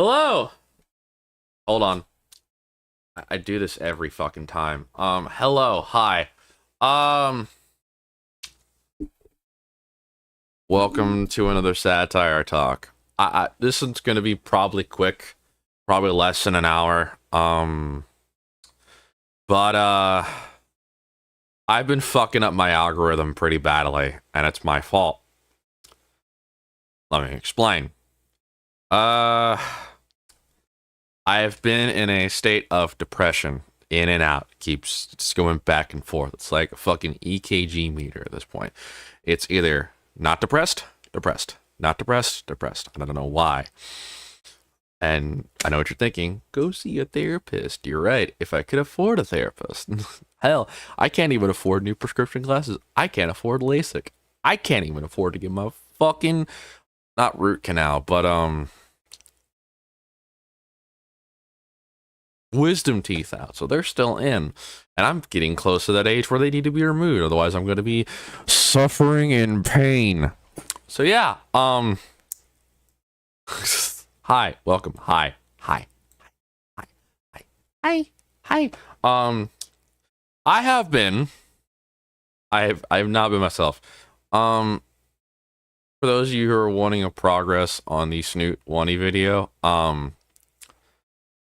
Hello. Hold on. I do this every fucking time. Hello. Hi. Um, Welcome to another Satire Talk. This one's gonna be probably quick, probably less than an hour. But I've been fucking up my algorithm pretty badly, and it's my fault. Let me explain. Uh, I have been in a state of depression, in and out. Keeps just going back and forth. It's like a fucking EKG meter at this point. It's either not depressed, depressed, not depressed, depressed. I don't know why. And I know what you're thinking. Go see a therapist. You're right. If I could afford a therapist. Hell, I can't even afford new prescription glasses. I can't afford LASIK. I can't even afford to get my fucking, not root canal, but wisdom teeth out. So they're still in. And I'm getting close to that age where they need to be removed. Otherwise I'm going to be suffering in pain. So yeah, hi, welcome. Hi. Hi. Hi. Hi. Hi. Hi. I have been I have not been myself. For those of you who are wanting a progress on the Snoot Wonny video,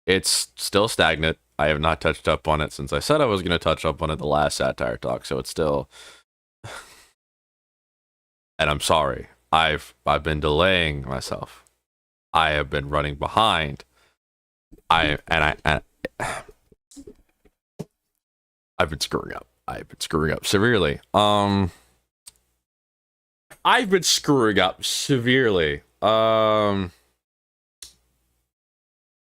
it's still stagnant. I have not touched up on it since I said I was going to touch up on it the last Satire Talk, so it's still... And I'm sorry. I've been delaying myself. I have been running behind. I've been screwing up. I've been screwing up severely. I've been screwing up severely.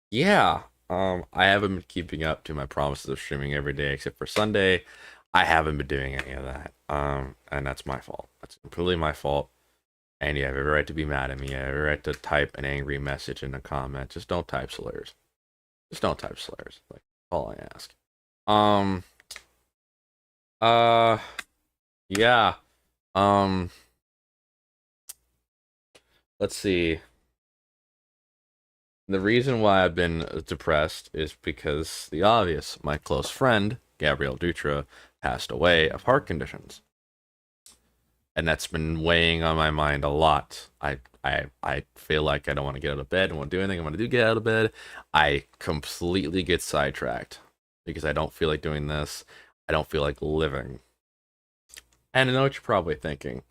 Yeah. I haven't been keeping up to my promises of streaming every day except for Sunday. I haven't been doing any of that. And that's my fault. That's completely my fault. And you have every right to be mad at me. You have every right to type an angry message in a comment. Just don't type slurs. Just don't type slurs. Like, all I ask. Yeah. Let's see. The reason why I've been depressed is because the obvious. My close friend, Gabrielle Dutra, passed away of heart conditions. And that's been weighing on my mind a lot. I feel like I don't want to get out of bed. I don't want to do anything. I want to get out of bed. I completely get sidetracked because I don't feel like doing this. I don't feel like living. And I know what you're probably thinking.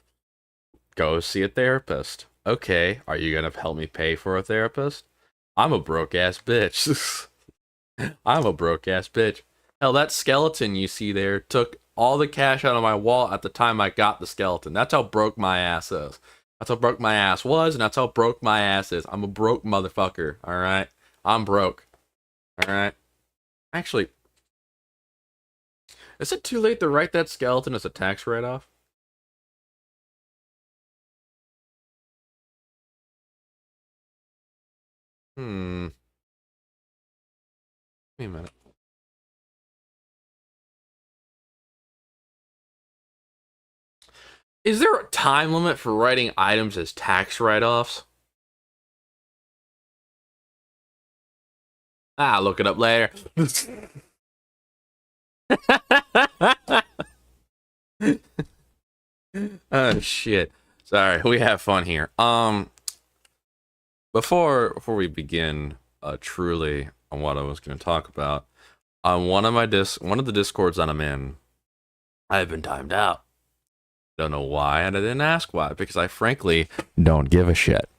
Go see a therapist. Okay, are you gonna help me pay for a therapist? I'm a broke ass bitch. I'm a broke ass bitch. Hell, that skeleton you see there took all the cash out of my wallet at the time I got the skeleton. That's how broke my ass is. That's how broke my ass was, and that's how broke my ass is. I'm a broke motherfucker, alright? I'm broke. Alright? Actually, is it too late to write that skeleton as a tax write-off? Hmm. Wait a minute. Is there a time limit for writing items as tax write-offs? Look it up later. Oh shit. Sorry, we have fun here. Before we begin truly on what I was going to talk about, on one of the discords that I'm in, I have been timed out. Don't know why, and I didn't ask why because I frankly don't give a shit.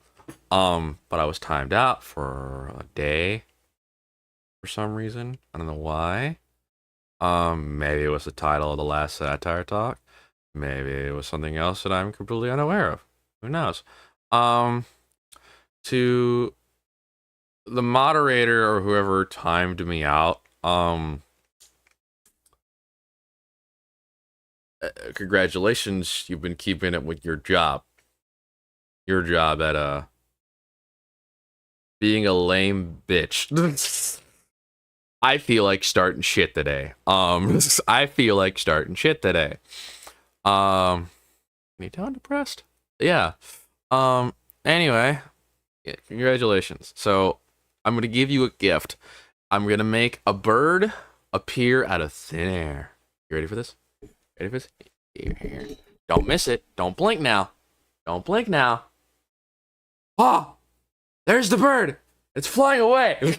But I was timed out for a day for some reason. I don't know why. Maybe it was the title of the last Satire Talk. Maybe it was something else that I'm completely unaware of. Who knows? To the moderator or whoever timed me out, congratulations, you've been keeping it with your job. Your job at being a lame bitch. I feel like starting shit today. I feel like starting shit today. Me down depressed? Yeah. Anyway, yeah, congratulations. So I'm gonna give you a gift. I'm gonna make a bird appear out of thin air. You ready for this? Ready for this? Here. Don't miss it. Don't blink now. Don't blink now. Oh, there's the bird. It's flying away. We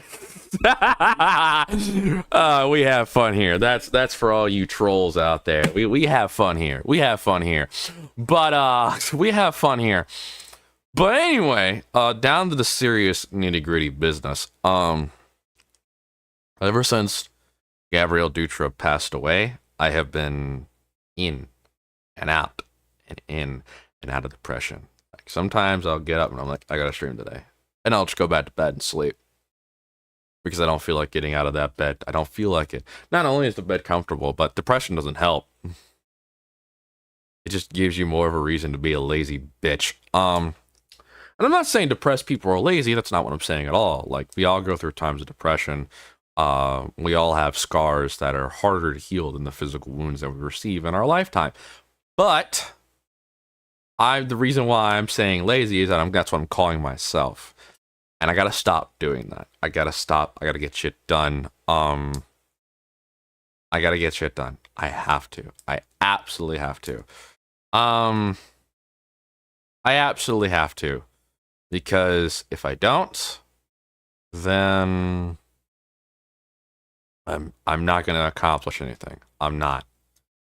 have fun here. That's for all you trolls out there. We have fun here. We have fun here. But we have fun here. But anyway, down to the serious nitty-gritty business. Ever since Gabrielle Dutra passed away, I have been in and out and in and out of depression. Like sometimes I'll get up and I'm like, I gotta stream today. And I'll just go back to bed and sleep. Because I don't feel like getting out of that bed. I don't feel like it. Not only is the bed comfortable, but depression doesn't help. It just gives you more of a reason to be a lazy bitch. And I'm not saying depressed people are lazy. That's not what I'm saying at all. Like, we all go through times of depression. We all have scars that are harder to heal than the physical wounds that we receive in our lifetime. But the reason why I'm saying lazy is that that's what I'm calling myself. And I gotta stop doing that. I gotta stop. I gotta get shit done. I gotta get shit done. I have to. I absolutely have to. I absolutely have to. Because if I don't, then I'm not gonna accomplish anything. I'm not.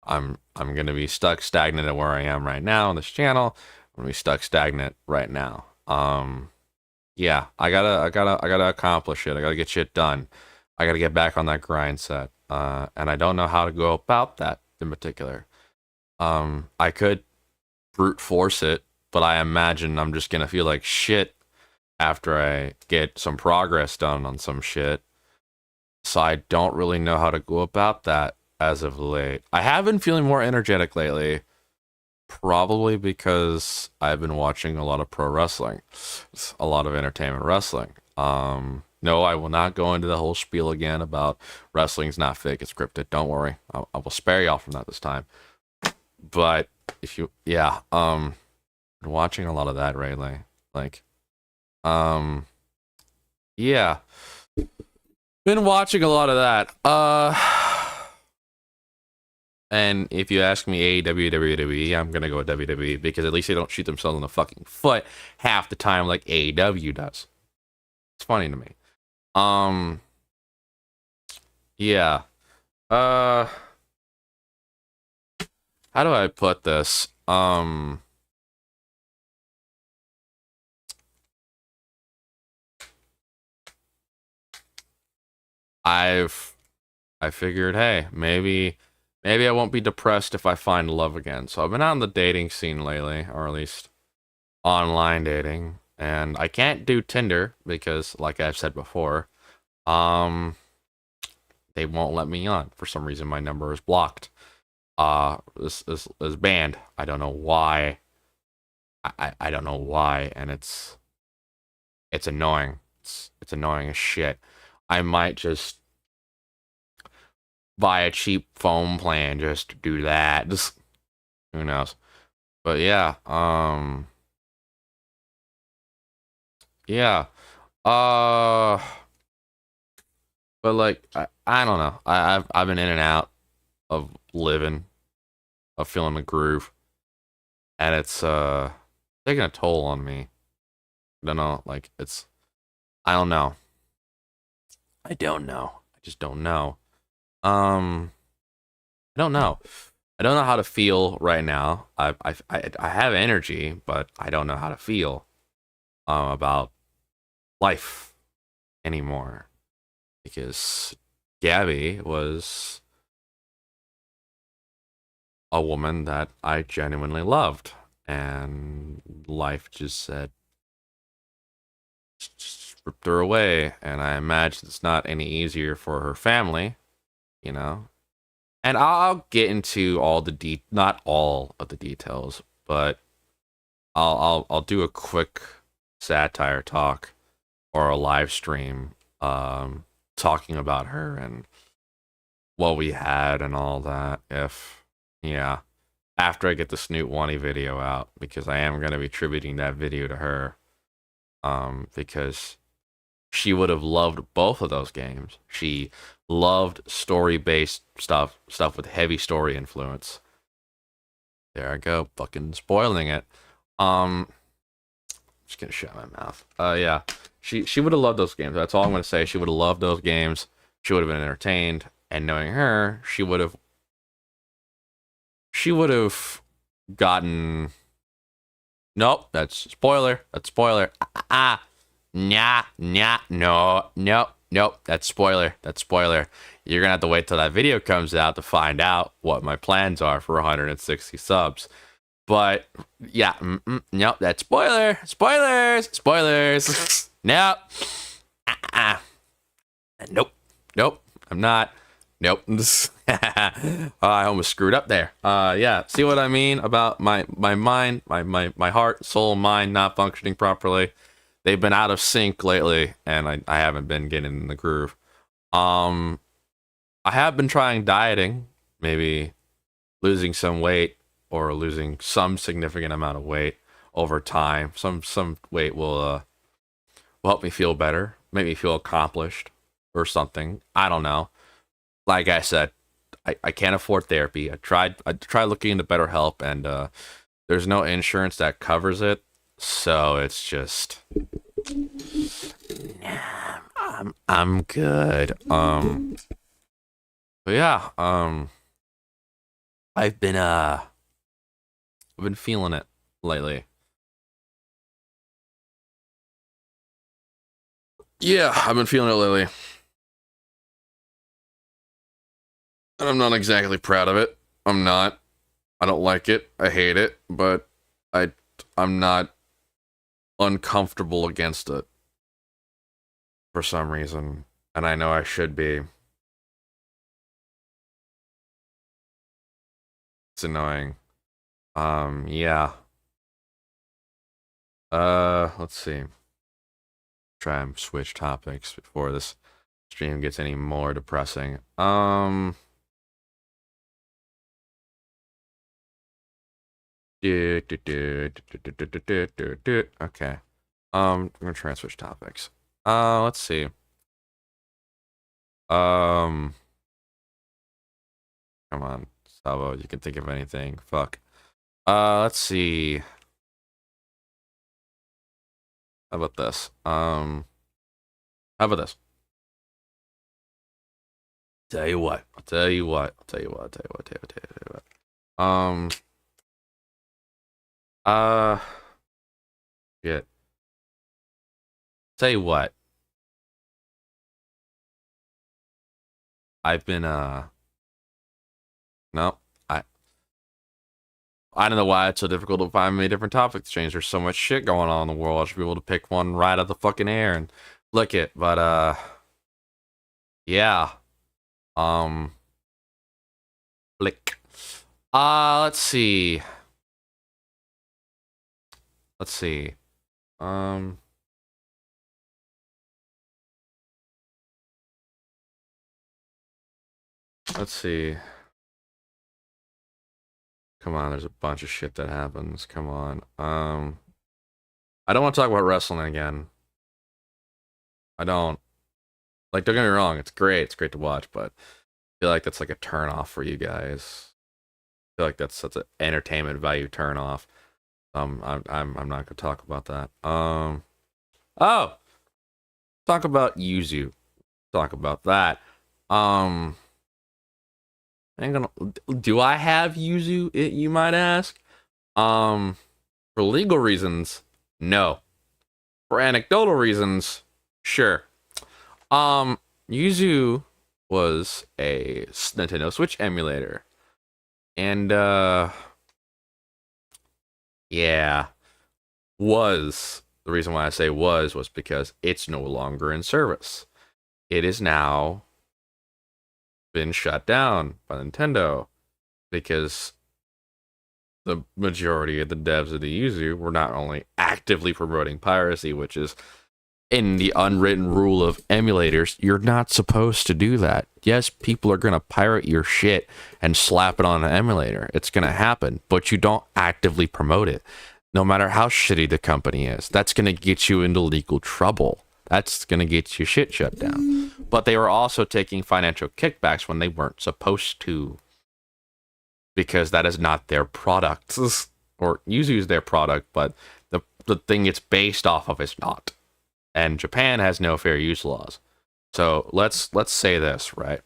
I'm gonna be stuck stagnant at where I am right now on this channel. I'm gonna be stuck stagnant right now. Yeah, I gotta accomplish it. I gotta get shit done. I gotta get back on that grind set. And I don't know how to go about that in particular. I could brute force it, but I imagine I'm just gonna feel like shit after I get some progress done on some shit. So I don't really know how to go about that as of late. I have been feeling more energetic lately. Probably because I've been watching a lot of pro wrestling, a lot of entertainment wrestling. No, I will not go into the whole spiel again about wrestling's not fake, it's scripted. Don't worry, I will spare y'all from that this time. But if you, yeah, been watching a lot of that lately. Like, yeah, been watching a lot of that. And if you ask me AEW, WWE, I'm gonna go with WWE because at least they don't shoot themselves in the fucking foot half the time like AEW does. It's funny to me. Yeah. How do I put this? I figured, hey, maybe I won't be depressed if I find love again. So I've been on the dating scene lately, or at least online dating, and I can't do Tinder because, like I've said before, they won't let me on. For some reason, my number is blocked. This is banned. I don't know why. I don't know why, and it's annoying. It's annoying as shit. I might just buy a cheap phone plan just to do that. Just who knows. But yeah, yeah. But like I don't know. I've been in and out of living, of feeling the groove. And it's taking a toll on me. I don't know, like I don't know. I don't know. I just don't know. I don't know. I don't know how to feel right now. I have energy, but I don't know how to feel about life anymore because Gabby was a woman that I genuinely loved, and life just said just ripped her away. And I imagine it's not any easier for her family, you know. And I'll get into all the not all of the details, but I'll do a quick satire talk or a live stream talking about her and what we had and all that. Yeah, after I get the Snoot Wani video out, because I am going to be tributing that video to her, because she would have loved both of those games. She loved story-based stuff with heavy story influence. There I go, fucking spoiling it. Just gonna shut my mouth. Yeah, she would have loved those games. That's all I'm gonna say. She would have loved those games. She would have been entertained, and knowing her, she would have gotten. Nope, that's spoiler. That's spoiler. Nah, nope. That's spoiler. That's spoiler. You're gonna have to wait till that video comes out to find out what my plans are for 160 subs. But yeah, nope, that's spoiler. Spoilers. Nope. Nope. I'm not. Nope. I almost screwed up there. Yeah. See what I mean about my mind, my heart, soul, mind not functioning properly. They've been out of sync lately, and I haven't been getting in the groove. I have been trying dieting, maybe losing some weight or losing some significant amount of weight over time. Some weight will help me feel better, make me feel accomplished or something. I don't know. Like I said, I can't afford therapy. I tried looking into BetterHelp, and there's no insurance that covers it. So it's just I'm good. But yeah, I've been feeling it lately. Yeah, I've been feeling it lately. And I'm not exactly proud of it. I'm not. I don't like it. I hate it, but I'm not uncomfortable against it for some reason, and I know I should be. It's annoying. Yeah. Let's see. Try and switch topics before this stream gets any more depressing. Okay. I'm gonna try and switch topics. Let's see. Come on, Savo, you can think of anything. Fuck. Let's see. How about this? How about this? Tell you what. Shit. Tell you what. I've been, no, I don't know why it's so difficult to find me different topics to change. There's so much shit going on in the world. I should be able to pick one right out of the fucking air and flick it. But, yeah. Flick. Let's see. Let's see. Come on, there's a bunch of shit that happens. Come on. I don't want to talk about wrestling again. I don't. Like, don't get me wrong, it's great. It's great to watch, but I feel like that's like a turn off for you guys. I feel like that's an entertainment value turn off. I'm not gonna talk about that. Talk about Yuzu. Talk about that. Do I have Yuzu? You might ask. For legal reasons, no. For anecdotal reasons, sure. Yuzu was a Nintendo Switch emulator, and yeah, the reason why I say was because it's no longer in service. It is now been shut down by Nintendo because the majority of the devs of the Yuzu were not only actively promoting piracy, which is in the unwritten rule of emulators, you're not supposed to do that. Yes, people are going to pirate your shit and slap it on an emulator. It's going to happen, but you don't actively promote it. No matter how shitty the company is, that's going to get you into legal trouble. That's going to get your shit shut down. But they were also taking financial kickbacks when they weren't supposed to, because that is not their product. Or Yuzu's their product, but the thing it's based off of is not. And Japan has no fair use laws. So let's say this, right?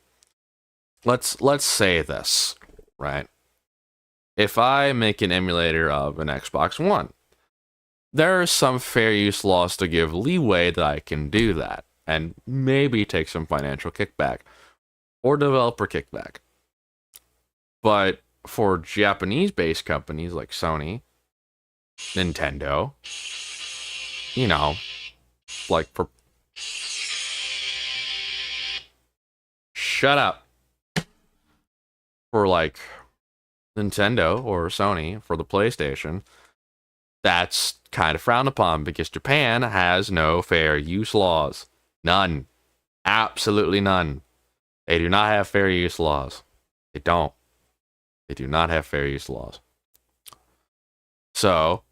Let's say this, right? If I make an emulator of an Xbox One, there are some fair use laws to give leeway that I can do that and maybe take some financial kickback or developer kickback. But for Japanese-based companies like Sony, Nintendo, you know, like for... Shut up. For like Nintendo or Sony for the PlayStation, that's kind of frowned upon because Japan has no fair use laws. None. Absolutely none. They do not have fair use laws. They don't. They do not have fair use laws. So,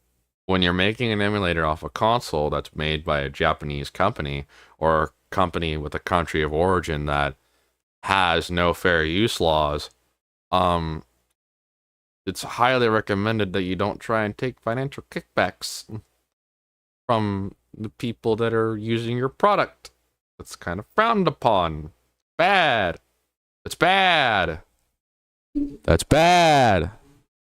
when you're making an emulator off a console that's made by a Japanese company or a company with a country of origin that has no fair use laws, it's highly recommended that you don't try and take financial kickbacks from the people that are using your product. That's kind of frowned upon. Bad. It's bad. That's bad.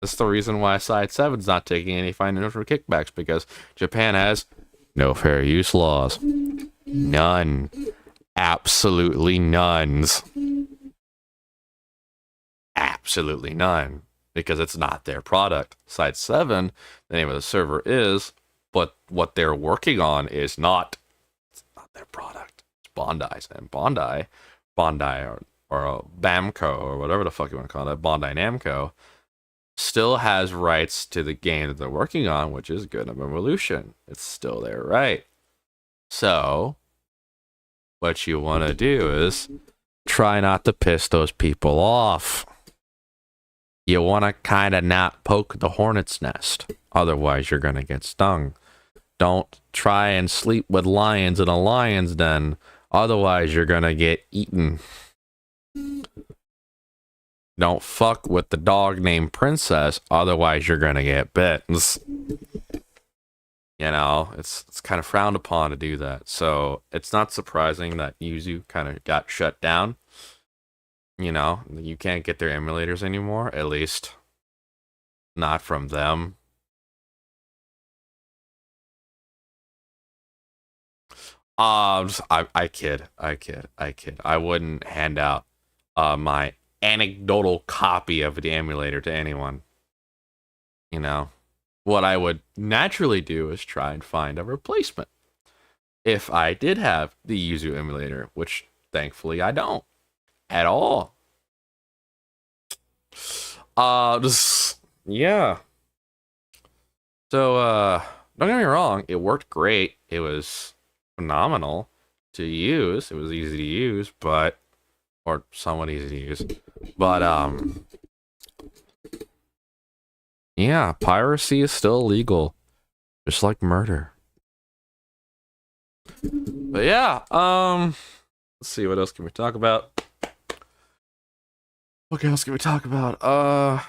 That's the reason why Side 7's not taking any financial kickbacks, because Japan has no fair use laws. None. Absolutely none. Absolutely none. Because it's not their product. Side 7, the name of the server is, but what they're working on is not, it's not their product. It's Bondi's. And Bondi or Bamco, or whatever the fuck you want to call it, Bandai Namco, still has rights to the game that they're working on, which is Gundam Evolution. It's still their right. So, what you want to do is try not to piss those people off. You want to kind of not poke the hornet's nest. Otherwise, you're going to get stung. Don't try and sleep with lions in a lion's den. Otherwise, you're going to get eaten. Don't fuck with the dog named Princess. Otherwise, you're going to get bit. You know, it's kind of frowned upon to do that. So, it's not surprising that Yuzu kind of got shut down. You know, you can't get their emulators anymore, at least not from them. I kid. I wouldn't hand out my anecdotal copy of the emulator to anyone. You know, what I would naturally do is try and find a replacement. If I did have the Yuzu emulator, which thankfully I don't. At all. Yeah. So, don't get me wrong, it worked great. It was phenomenal to use. It was easy to use, but, or somewhat easy to use. But, yeah, piracy is still illegal. Just like murder. But yeah, let's see, what else can we talk about? What else can we talk about? Oh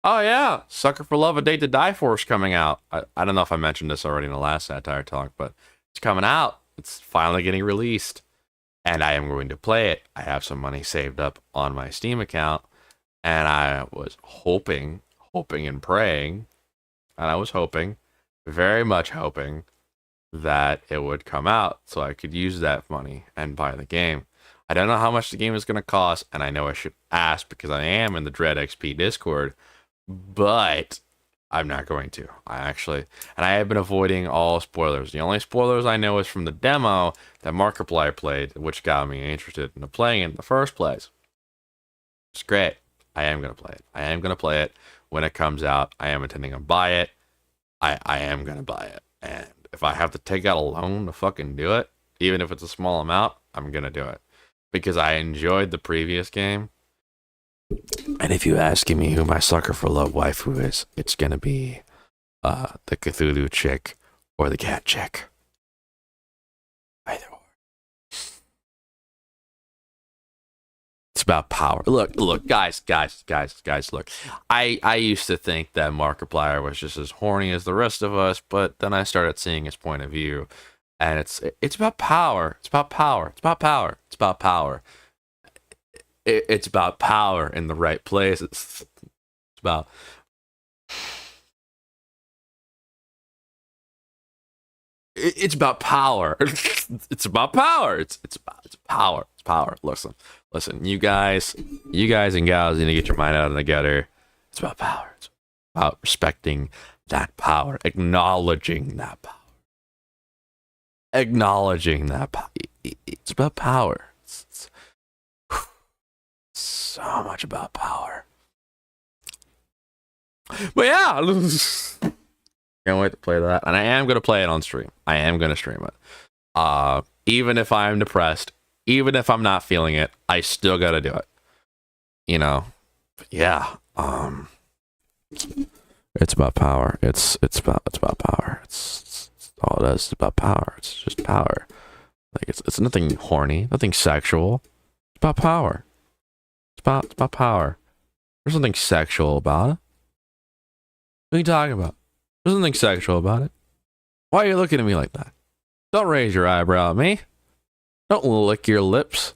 yeah, Sucker for Love, A Date to Die For is coming out. I don't know if I mentioned this already in the last Satire Talk, but it's coming out. It's finally getting released, and I am going to play it. I have some money saved up on my Steam account, and I was hoping and praying, and I was hoping, very much hoping, that it would come out so I could use that money and buy the game. I don't know how much the game is going to cost, and I know I should ask because I am in the Dread XP Discord, but I'm not going to. And I have been avoiding all spoilers. The only spoilers I know is from the demo that Markiplier played, which got me interested in playing it in the first place. It's great. I am going to play it. I am going to play it when it comes out. I am intending to buy it. I am going to buy it. And if I have to take out a loan to fucking do it, even if it's a small amount, I'm going to do it. Because I enjoyed the previous game. And if you asking me who my Sucker for Love waifu is, it's going to be the Cthulhu chick or the cat chick. Either or. It's about power. Look, guys. Look, I used to think that Markiplier was just as horny as the rest of us, but then I started seeing his point of view, and it's about power. It's about power. It's about power. It's about power. It's about power in the right place. It's about it's about power. It's about power. It's power. It's power. Listen. You guys and gals need to get your mind out of the gutter. It's about power. It's about respecting that power, acknowledging that power, acknowledging that power. It's about power. It's so much about power. But yeah, can't wait to play that, and I am gonna play it on stream. I am gonna stream it. Even if I'm depressed, even if I'm not feeling it, I still gotta do it. You know, but yeah. It's about power. It's about power. It's all it is. It's about power. It's just power. Like it's nothing horny, nothing sexual. It's about power. It's about power. There's nothing sexual about it. What are you talking about? There's nothing sexual about it. Why are you looking at me like that? Don't raise your eyebrow at me. Don't lick your lips.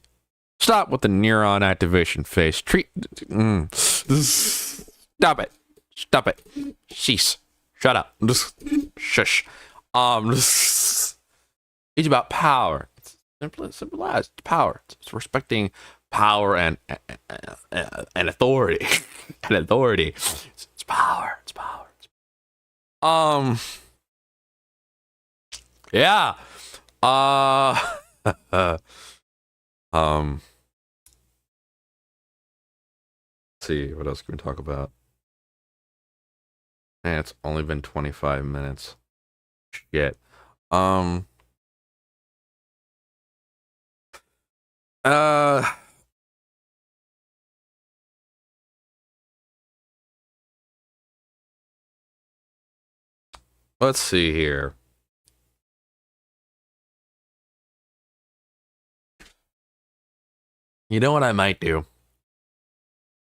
Stop with the neuron activation face. Stop it. Stop it. Sheesh. Shut up. Shush. It's about power. It's simple as power. It's respecting power and authority. And authority. It's power. It's power. Yeah. Let's see, what else can we talk about? Man, it's only been 25 minutes. Shit. Let's see here. You know what I might do?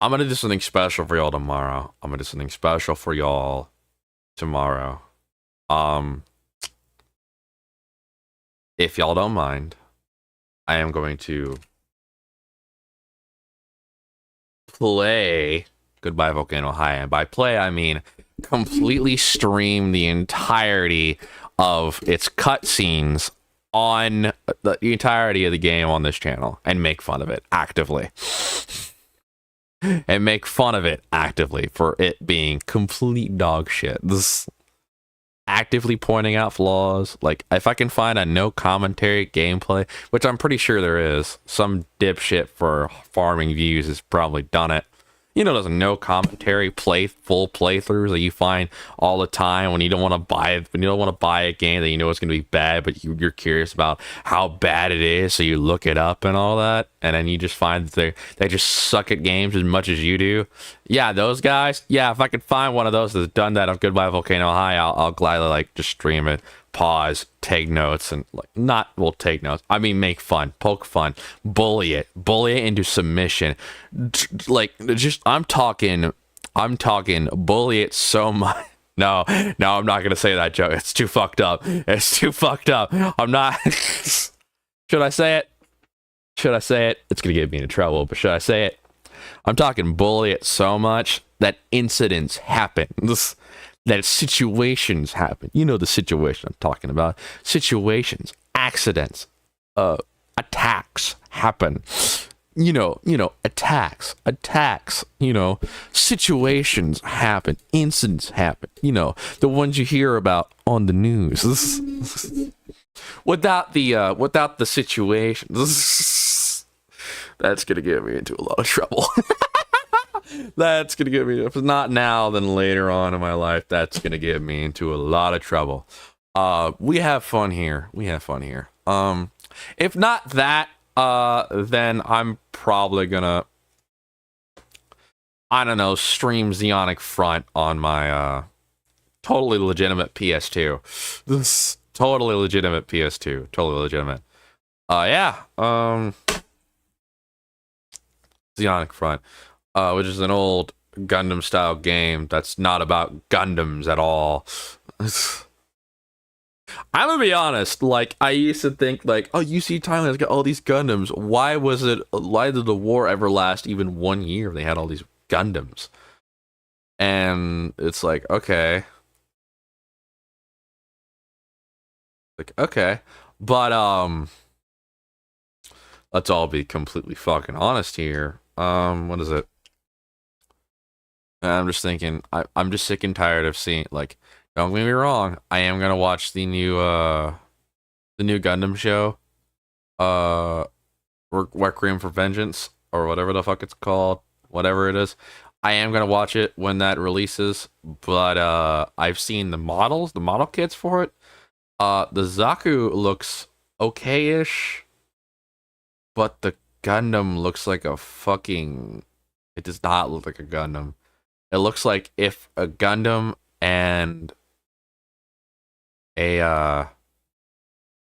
I'm gonna do something special for y'all tomorrow. If y'all don't mind, I am going to play Goodbye Volcano High, and by play I mean completely stream the entirety of its cutscenes on the entirety of the game on this channel and make fun of it actively. And make fun of it actively for it being complete dog shit. This actively pointing out flaws. Like, if I can find a no commentary gameplay, which I'm pretty sure there is, some dipshit for farming views has probably done it. You know, there's no commentary full playthroughs that you find all the time when you don't want to buy a game that you know is going to be bad, but you're curious about how bad it is, so you look it up and all that, and then you just find that they just suck at games as much as you do. Yeah, those guys. Yeah, if I could find one of those that's done that on Goodbye Volcano High, I'll gladly like just stream it, pause, take notes, and take notes. I mean, make fun, poke fun, bully it into submission. Like, just I'm talking bully it so much. No, I'm not gonna say that joke. It's too fucked up. I'm not. Should I say it? It's gonna get me into trouble, but should I say it? I'm talking bully it so much that incidents happen. That situations happen. You know the situation I'm talking about. Situations, accidents, attacks happen. You know, attacks, situations happen, incidents happen, the ones you hear about on the news. Without the situation, that's gonna get me into a lot of trouble. That's gonna get me, if not now, then later on in my life, that's gonna get me into a lot of trouble. We have fun here. If not that, then I'm probably gonna, I don't know, stream Zeonic Front on my totally legitimate PS2. This totally legitimate PS2. Totally legitimate. Yeah. Zeonic Front, which is an old Gundam style game that's not about Gundams at all. I'm gonna be honest, like, I used to think, like, oh, you see Thailand's got all these Gundams. Why did the war ever last even 1 year? They had all these Gundams. And it's like, okay. Like, okay. But, let's all be completely fucking honest here. What is it? I'm just thinking, I'm just sick and tired of seeing, like, don't get me wrong, I am gonna watch the new Gundam show, uh, Requiem for Vengeance, or whatever the fuck it's called, whatever it is. I am gonna watch it when that releases, but I've seen the model kits for it. The Zaku looks okay-ish, but the Gundam looks like a fucking. It does not look like a Gundam. It looks like if a Gundam and a I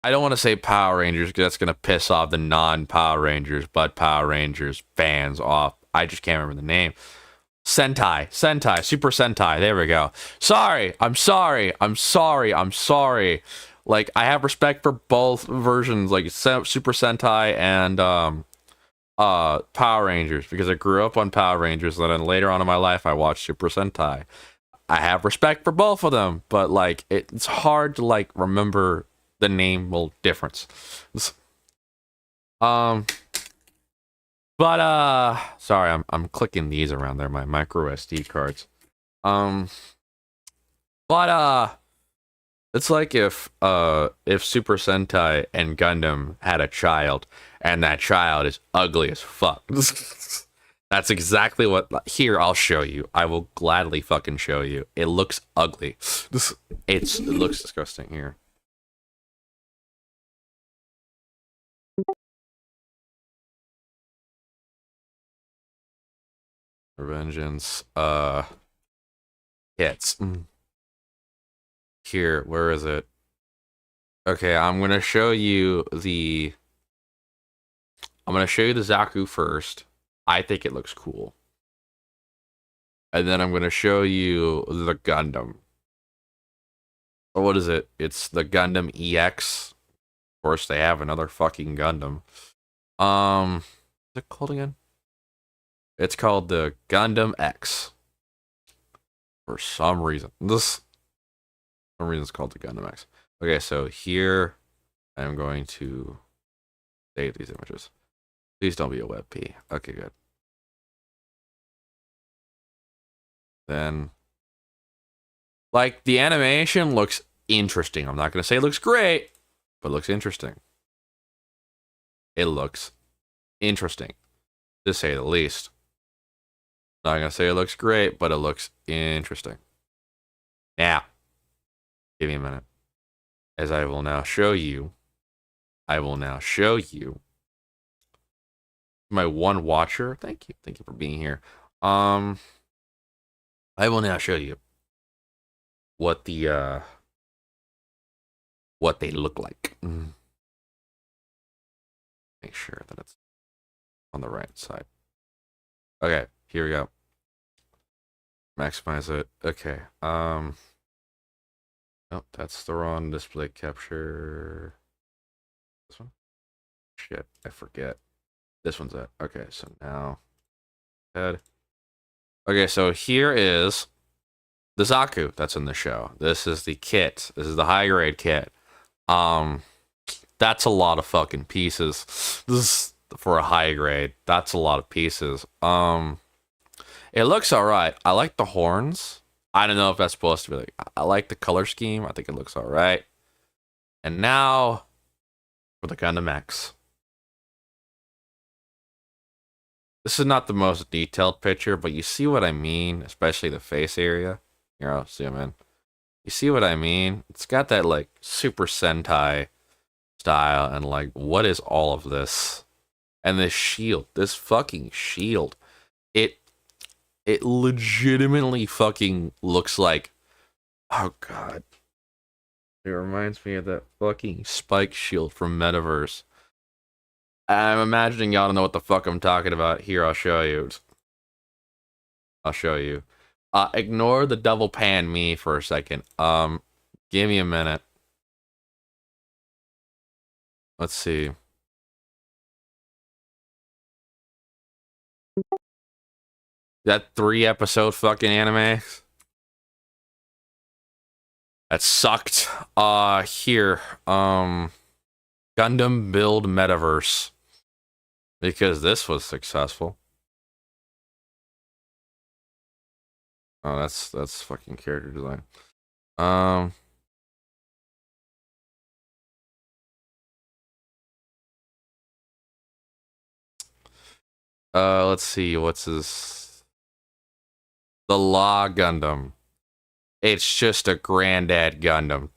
don't want to say Power Rangers because that's gonna piss off the non-Power Rangers, but Power Rangers fans off. I just can't remember the name. Sentai, Super Sentai. There we go. I'm sorry. Like, I have respect for both versions, like Super Sentai and Power Rangers, because I grew up on Power Rangers, and then later on in my life I watched Super Sentai. I have respect for both of them, but like it's hard to like remember the name difference. But sorry, I'm clicking these around there, my micro SD cards. But it's like if Super Sentai and Gundam had a child, and that child is ugly as fuck. That's exactly what. Here, I'll show you. I will gladly fucking show you. It looks ugly. It looks disgusting here. Revengeance. Hits. Here, where is it? Okay, I'm gonna show you the Zaku first. I think it looks cool. And then I'm gonna show you the Gundam. Or what is it? It's the Gundam EX. Of course, they have another fucking Gundam. What's it called again? It's called the Gundam X. For some reason. It's called the Gundam X. Okay, so here I'm going to save these images. Please don't be a WebP. Okay, good. Then, like, the animation looks interesting. I'm not going to say it looks great, but it looks interesting. It looks interesting, to say the least. Not going to say it looks great, but it looks interesting. Now, give me a minute. As I will now show you. My one watcher. Thank you for being here. I will now show you what they look like. Make sure that it's on the right side. Okay, here we go. Maximize it. Okay. Oh, that's the wrong display capture. This one? Shit, I forget. This one's it. Okay, so now head. Okay, so here is the Zaku that's in the show. This is the kit. This is the high grade kit. That's a lot of fucking pieces. This is for a high grade. That's a lot of pieces. It looks alright. I like the horns. I don't know if that's supposed to be like. I like the color scheme. I think it looks alright. And now for the Gundam X. This is not the most detailed picture, but you see what I mean, especially the face area. Here, I'll zoom in. You see what I mean? It's got that, like, Super Sentai style, and, like, what is all of this? And this shield, this fucking shield. It legitimately fucking looks like Oh god. It reminds me of that fucking spike shield from Metaverse. I'm imagining y'all don't know what the fuck I'm talking about. Here, I'll show you. I'll show you. Ignore the double pan me for a second. Give me a minute. Let's see. That 3-episode fucking anime that sucked. Here. Gundam Build Metaverse. Because this was successful. Oh, that's fucking character design. Let's see, what's his... The Law Gundam. It's just a Granddad Gundam.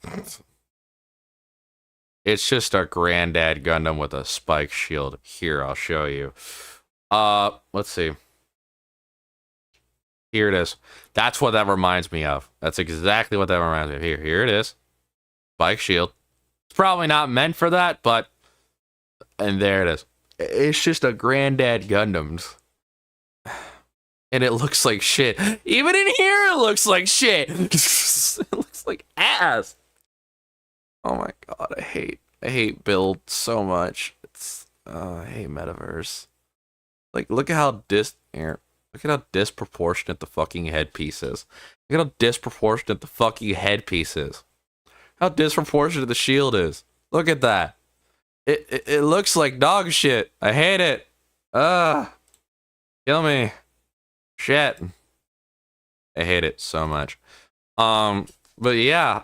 It's just a Granddad Gundam with a spike shield. Here, I'll show you. Let's see. Here it is. That's what that reminds me of. That's exactly what that reminds me of. Here it is. Spike shield. It's probably not meant for that, but... And there it is. It's just a Granddad Gundam. And it looks like shit. Even in here, it looks like shit. It looks like ass. Oh my god, I hate build so much. I hate Metaverse. Like, look at how disproportionate the fucking headpiece is. Look at how disproportionate the fucking headpiece is. How disproportionate the shield is. Look at that. It looks like dog shit. I hate it. Kill me. Shit. I hate it so much. But yeah,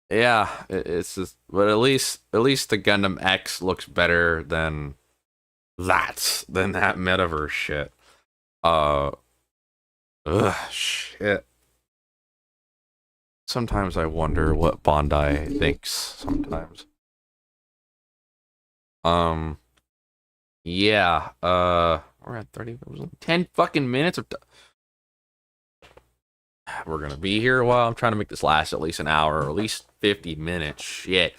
yeah, it's just, but at least the Gundam X looks better than that Metaverse shit. Shit. Sometimes I wonder what Bondi thinks sometimes. Yeah, we're at 10 fucking minutes of we're gonna be here a while. I'm trying to make this last at least an hour, or at least 50 minutes. Shit.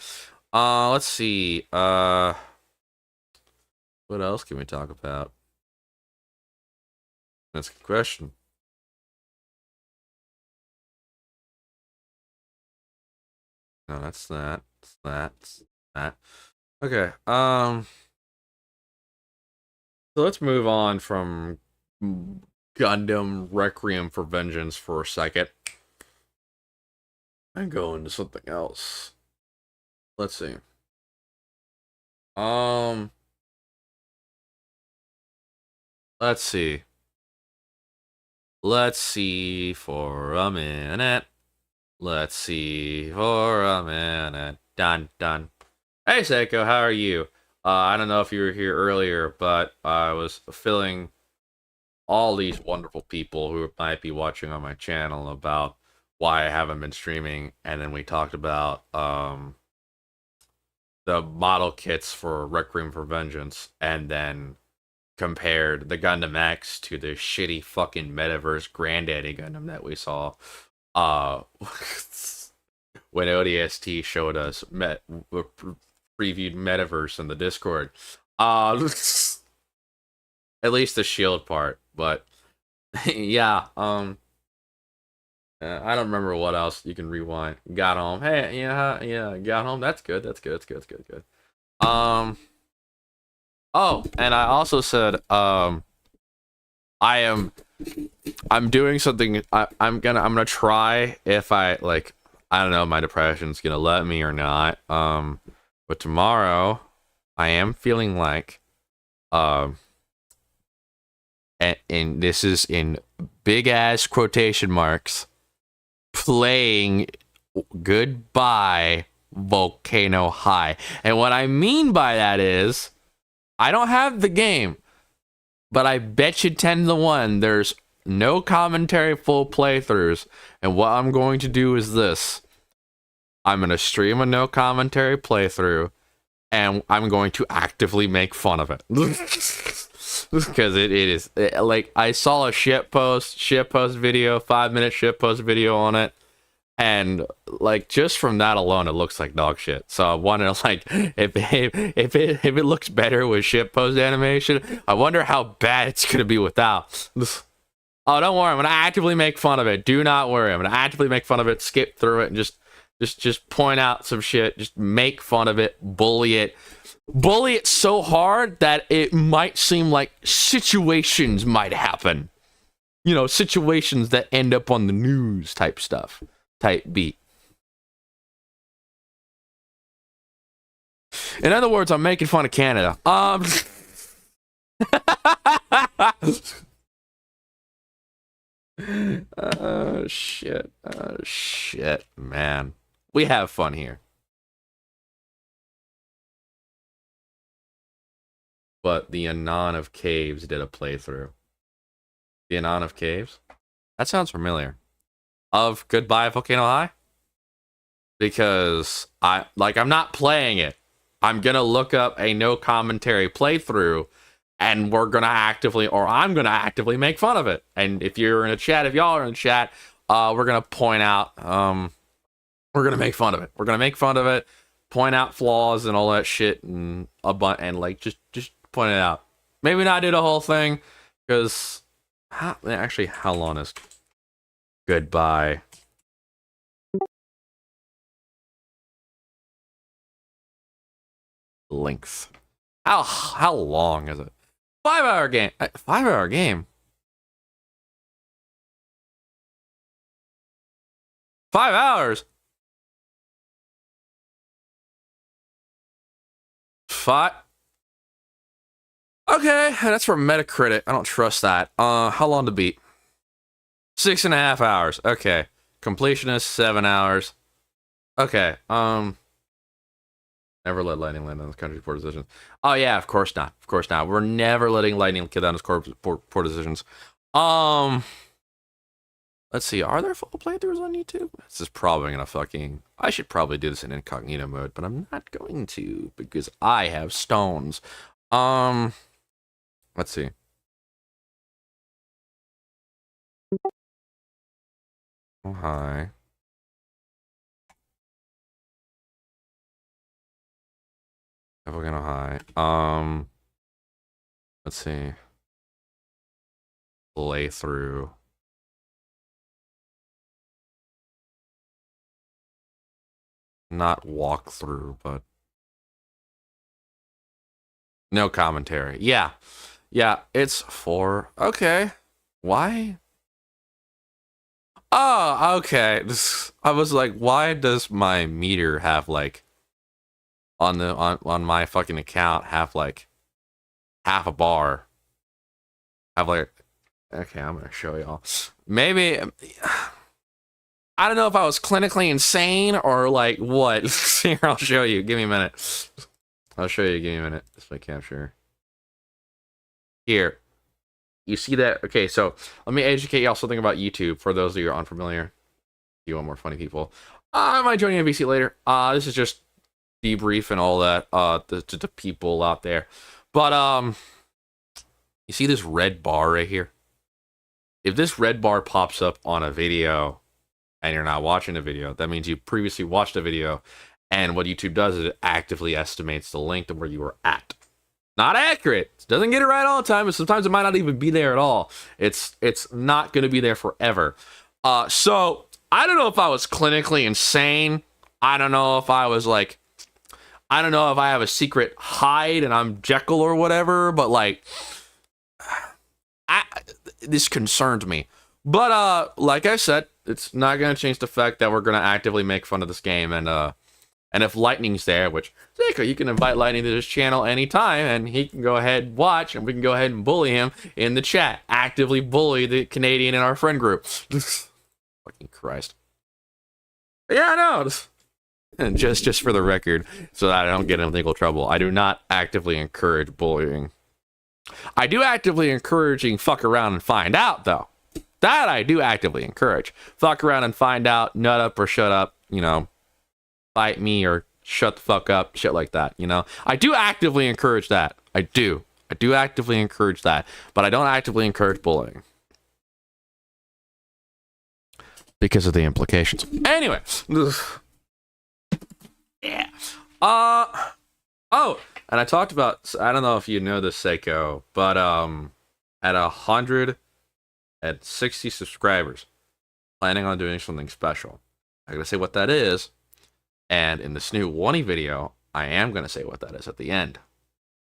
Let's see. What else can we talk about? That's a good question. No, that's that. That's that. Okay. So let's move on from Gundam Requiem for Vengeance for a second and go into something else. Let's see. Let's see. Let's see for a minute. Let's see for a minute. Dun dun. Hey Seiko, how are you? I don't know if you were here earlier, but I was filling all these wonderful people who might be watching on my channel about why I haven't been streaming, and then we talked about the model kits for Requiem for Vengeance, and then compared the Gundam X to the shitty fucking Metaverse Granddaddy Gundam that we saw when ODST showed us previewed Metaverse in the Discord. At least the shield part, but yeah, I don't remember what else. You can rewind. Got home. Hey, yeah, got home. That's good. That's good. That's good. Oh, and I also said, I'm doing something. I'm gonna try, if I like, I don't know, my depression's gonna let me or not. But tomorrow, I am feeling like, and this is in big ass quotation marks, playing Goodbye Volcano High. And what I mean by that is, I don't have the game, but I bet you 10 to 1 there's no commentary full playthroughs. And what I'm going to do is this. I'm going to stream a no commentary playthrough, and I'm going to actively make fun of it. because it is like I saw a shitpost video, 5-minute shitpost video on it, and like just from that alone, it looks like dog shit. So I wonder, like, if it looks better with shitpost animation, I wonder how bad it's gonna be without. Oh, don't worry, I'm gonna actively make fun of it. Do not worry, I'm gonna actively make fun of it, skip through it, and just point out some shit, just make fun of it, bully it so hard that it might seem like situations might happen. You know, situations that end up on the news type stuff, type beat. In other words, I'm making fun of Canada. Shit, man. We have fun here. But the Anon of Caves did a playthrough. The Anon of Caves? That sounds familiar. Of Goodbye Volcano High? Because I'm not playing it. I'm gonna look up a no commentary playthrough, and I'm gonna actively make fun of it. And if you're in a chat, if y'all are in the chat, we're gonna point out, we're gonna make fun of it. We're gonna make fun of it, point out flaws and all that shit, and like just point it out. Maybe not do the whole thing, because how long is Goodbye? Length. How long is it? 5-hour game. 5-hour game. 5 hours. 5. Okay, that's for Metacritic. I don't trust that. How long to beat? 6.5 hours. Okay. Completionist 7 hours. Okay. Never let lightning land on this country's poor decisions. Oh yeah, of course not. Of course not. We're never letting lightning kill down his poor decisions. Let's see. Are there full playthroughs on YouTube? This is probably gonna fucking. I should probably do this in incognito mode, but I'm not going to because I have stones. Let's see. Oh hi. Volcano High. Let's see. Playthrough. Not walkthrough, but no commentary. Yeah. Yeah, it's 4. Okay. Why? Oh, okay. I was like, why does my meter have like on my fucking account have like half a bar? Have like, okay, I'm gonna show y'all. Maybe I don't know if I was clinically insane or like what. Here, I'll show you. Give me a minute. I'll show you. Give me a minute. Display capture. Here. You see that? Okay, so let me educate y'all something about YouTube for those of you who are unfamiliar. You want more funny people. I might join you in VC later. This is just debrief and all that to the people out there. But you see this red bar right here? If this red bar pops up on a video and you're not watching a video, that means you previously watched a video, and what YouTube does is it actively estimates the length of where you were at. Not accurate. It doesn't get it right all the time, but sometimes it might not even be there at all. It's not going to be there forever. So I don't know if I was clinically insane. I don't know if I was like, I don't know if I have a secret hide and I'm Jekyll or whatever, but like, this concerned me. But like I said, it's not going to change the fact that we're going to actively make fun of this game, and if Lightning's there, which, you can invite Lightning to this channel anytime, and he can go ahead and watch, and we can go ahead and bully him in the chat. Actively bully the Canadian in our friend group. Fucking Christ. Yeah, I know. And just for the record, so that I don't get in legal trouble, I do not actively encourage bullying. I do actively encouraging fuck around and find out, though. That I do actively encourage. Fuck around and find out, nut up or shut up, you know. Fight me or shut the fuck up, shit like that, you know. I do actively encourage that. I do. I do actively encourage that, but I don't actively encourage bullying because of the implications. Anyway, yeah. Oh, and I talked about. I don't know if you know this, Seiko, but at 160 subscribers, planning on doing something special. I'm gonna say what that is, and in this new Wonny video, I am gonna say what that is at the end,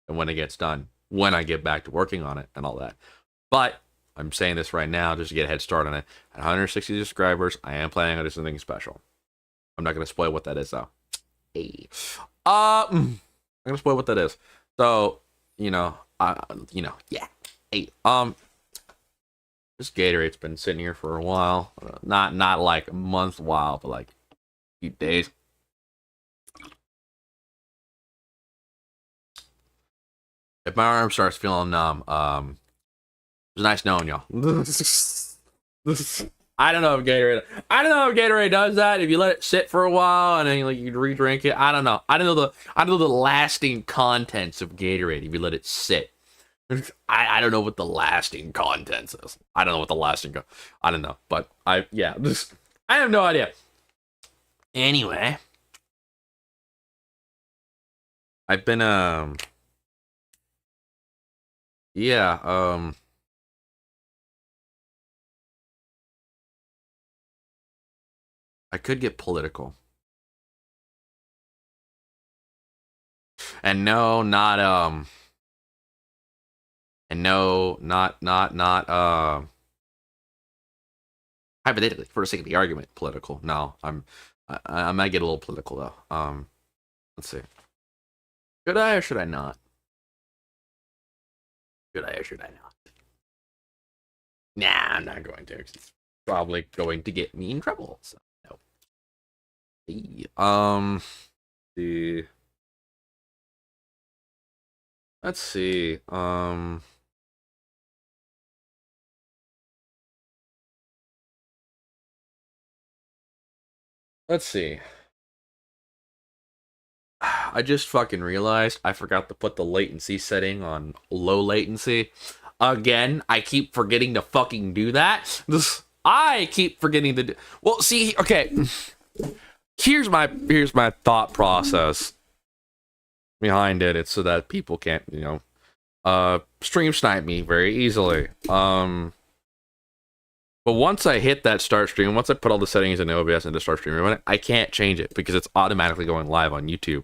and when it gets done, when I get back to working on it and all that. But I'm saying this right now just to get a head start on it. At 160 subscribers, I am planning on doing something special. I'm not gonna spoil what that is though. Hey. I'm gonna spoil what that is. So, yeah. Hey, this Gatorade's been sitting here for a while. Not like a month while, but like a few days. If my arm starts feeling numb, it was nice knowing y'all. I don't know if Gatorade does that. If you let it sit for a while and then you re-drink it, I don't know. I don't know the lasting contents of Gatorade if you let it sit. I don't know what the lasting contents is. I don't know. But I have no idea. Anyway, I've been I could get political. And no, not hypothetically, for the sake of the argument, political. No, I might get a little political though. Let's see. Should I or should I not? Should I or should I not? Nah, I'm not going to. It's probably going to get me in trouble. So no. Let's see. Let's see. I just fucking realized I forgot to put the latency setting on low latency. Again, I keep forgetting to fucking do that. I keep forgetting to do. Well, see, okay. Here's my thought process behind it. It's so that people can't, stream snipe me very easily. But once I hit that start stream, once I put all the settings in OBS into start streaming, I can't change it because it's automatically going live on YouTube,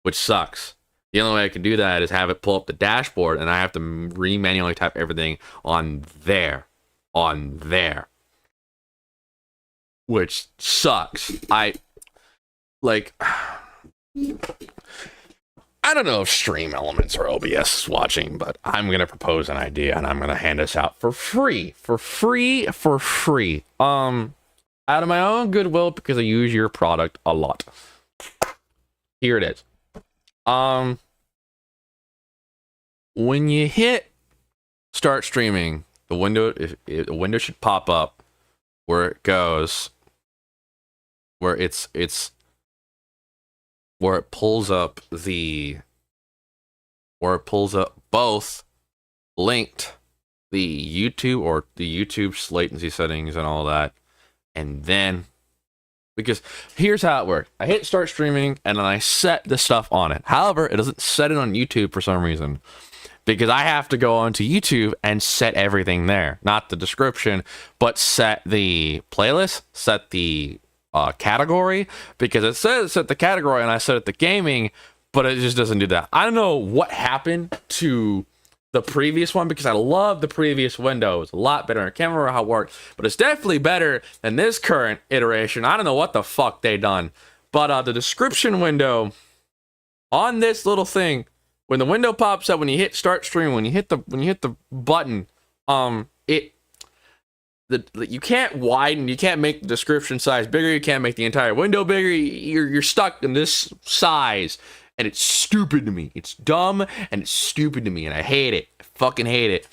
which sucks. The only way I can do that is have it pull up the dashboard, and I have to manually type everything on there, which sucks. I don't know if Stream Elements or OBS is watching, but I'm going to propose an idea and I'm going to hand this out for free. Out of my own goodwill because I use your product a lot. Here it is. When you hit start streaming, the window should pop up where it goes, where it pulls up both linked the YouTube latency settings and all that. And then, because here's how it works. I hit start streaming and then I set the stuff on it. However, it doesn't set it on YouTube for some reason, because I have to go onto YouTube and set everything there. Not the description, but set the playlist, set the category, because it says set the category and I set it to gaming, but it just doesn't do that. I don't know what happened to the previous one, because I love the previous window. It was a lot better. I can't remember how it worked, but it's definitely better than this current iteration. I don't know what the fuck they done, but the description window on this little thing, when the window pops up, when you hit start stream, when you hit the button, you can't widen, you can't make the description size bigger, you can't make the entire window bigger. You're stuck in this size, and it's stupid to me. It's dumb and it's stupid to me, and I hate it. I fucking hate it.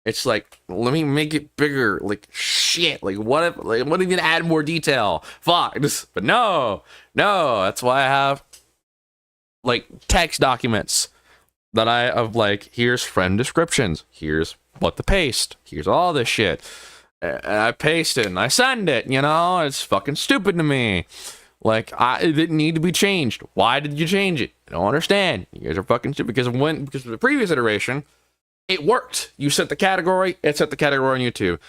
It's like, let me make it bigger. Like, shit. Like, what if you can add more detail? Fuck. But no. That's why I have like text documents. that I of like, here's friend descriptions, here's what to paste, here's all this shit. And I paste it and I send it, you know, it's fucking stupid to me. Like, it didn't need to be changed. Why did you change it? I don't understand. You guys are fucking stupid. Because of the previous iteration, it worked. You set the category, it set the category on YouTube.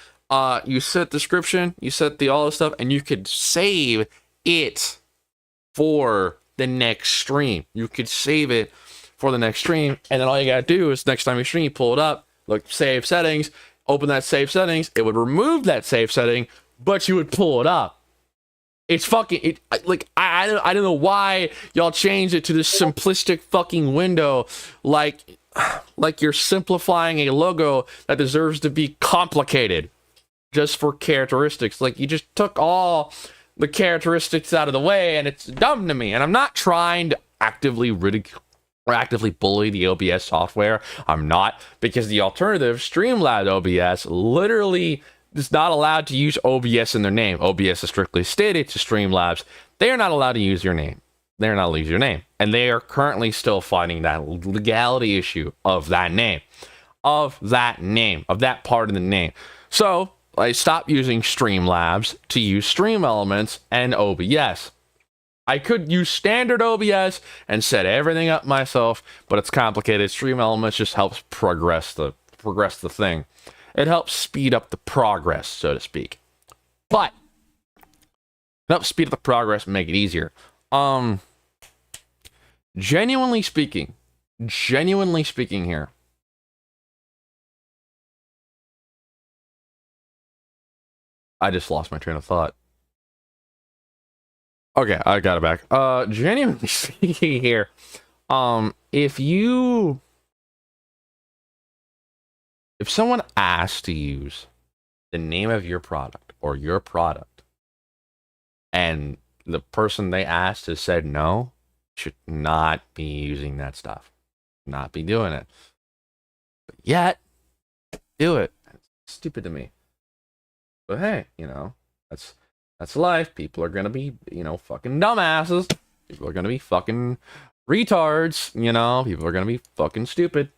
You set description, you set the all this stuff, and you could save it for the next stream. You could save it for the next stream, and then all you gotta do is next time you stream, you pull it up, look, save settings, open that save settings, it would remove that save setting, but you would pull it up. It's fucking, I don't know why y'all changed it to this simplistic fucking window, like you're simplifying a logo that deserves to be complicated just for characteristics. Like, you just took all the characteristics out of the way, and it's dumb to me. And I'm not trying to actively ridicule or actively bully the OBS software. I'm not, because the alternative, Streamlabs OBS, literally is not allowed to use OBS in their name. OBS is strictly stated to Streamlabs, they are not allowed to use your name. They're not allowed to use your name. And they are currently still fighting that legality issue of that name. Of that part of the name. So I stopped using Streamlabs to use Stream Elements and OBS. I could use standard OBS and set everything up myself, but it's complicated. Stream Elements just helps progress the thing. It helps speed up the progress, so to speak. But it helps speed up the progress and make it easier. Genuinely speaking here. I just lost my train of thought. Okay, I got it back. Genuinely speaking here, if someone asks to use the name of your product or your product, and the person they asked has said no, should not be using that stuff. Not be doing it. But yet, do it. It's stupid to me. But hey, you know, that's life. People are gonna be, you know, fucking dumbasses. People are gonna be fucking retards, you know. People are gonna be fucking stupid.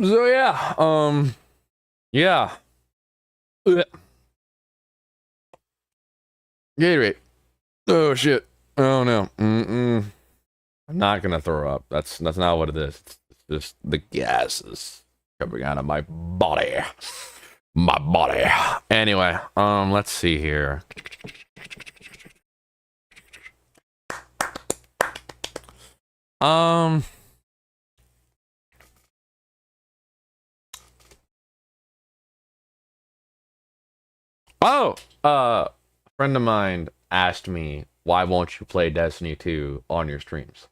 So yeah, yeah. Gatorade. Oh shit. Oh no. I'm not gonna throw up. That's not what it is. It's just the gases coming out of my body. My body. Anyway, let's see here. A friend of mine asked me, why won't you play Destiny 2 on your streams?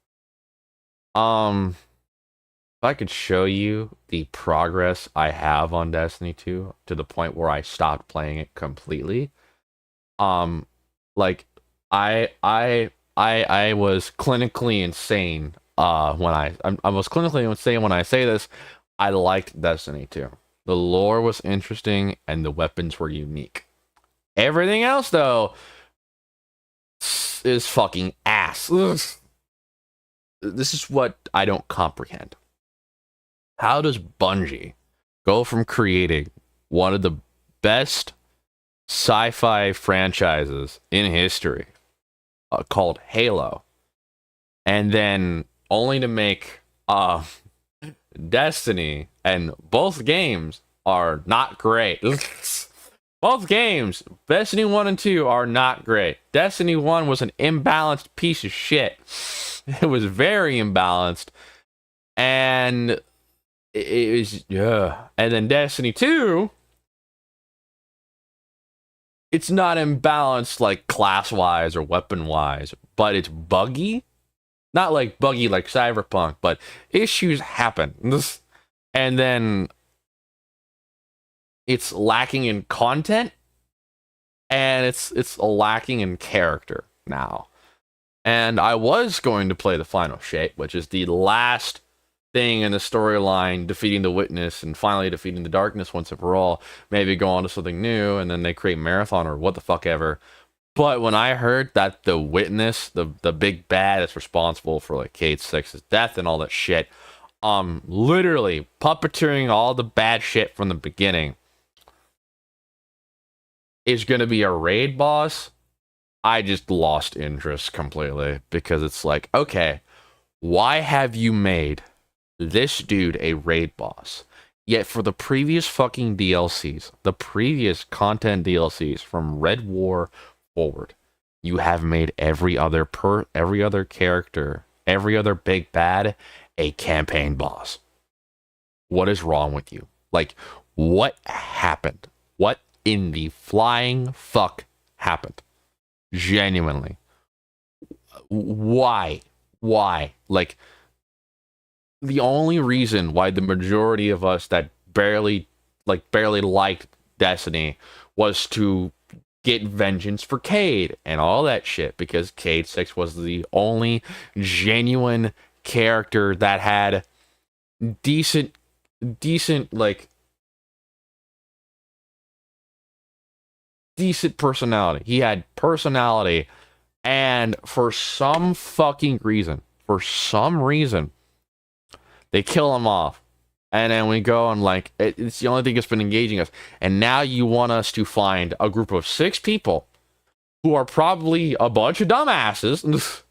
If I could show you the progress I have on Destiny 2 to the point where I stopped playing it completely. Like I was clinically insane when I was clinically insane when I say this. I liked Destiny 2. The lore was interesting and the weapons were unique. Everything else though is fucking ass. Ugh. This is what I don't comprehend. How does Bungie go from creating one of the best sci-fi franchises in history, called Halo, and then only to make Destiny, and both games are not great. Both games, Destiny 1 and 2, are not great. Destiny 1 was an imbalanced piece of shit. It was very imbalanced. And it was, yeah. And then Destiny 2, it's not imbalanced like class-wise or weapon-wise, but it's buggy. Not like buggy like Cyberpunk, but issues happen. And then it's lacking in content, and it's lacking in character now. And I was going to play the final shape, which is the last thing in the storyline, defeating the Witness and finally defeating the Darkness once and for all. Maybe go on to something new, and then they create Marathon or what the fuck ever. But when I heard that the witness, the big bad that's responsible for like Cade Six's death and all that shit, literally puppeteering all the bad shit from the beginning, is gonna be a raid boss, I just lost interest completely, because it's like, okay, why have you made this dude a raid boss? Yet for the previous fucking DLCs, the previous content DLCs from Red War forward, you have made every other character, every other big bad a campaign boss. What is wrong with you? Like, what happened? What in the flying fuck happened? Genuinely. Why? Like, the only reason why the majority of us that barely liked Destiny was to get vengeance for Cade and all that shit, because Cade 6 was the only genuine character that had decent personality. He had personality, and for some reason, they kill him off. And then we go and like, it's the only thing that's been engaging us. And now you want us to find a group of 6 people who are probably a bunch of dumbasses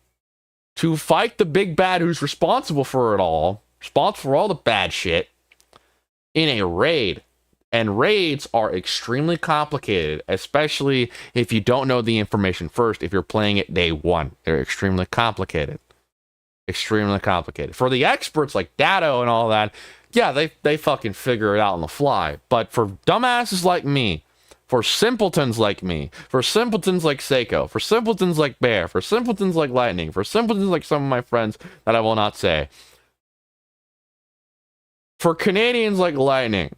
to fight the big bad who's responsible for it all, responsible for all the bad shit, in a raid. And raids are extremely complicated, especially if you don't know the information first. If you're playing it day one, they're extremely complicated. Extremely complicated. For the experts like Datto and all that, yeah, they fucking figure it out on the fly. But for dumbasses like me, for simpletons like me, for simpletons like Seiko, for simpletons like Bear, for simpletons like Lightning, for simpletons like some of my friends that I will not say, for Canadians like Lightning,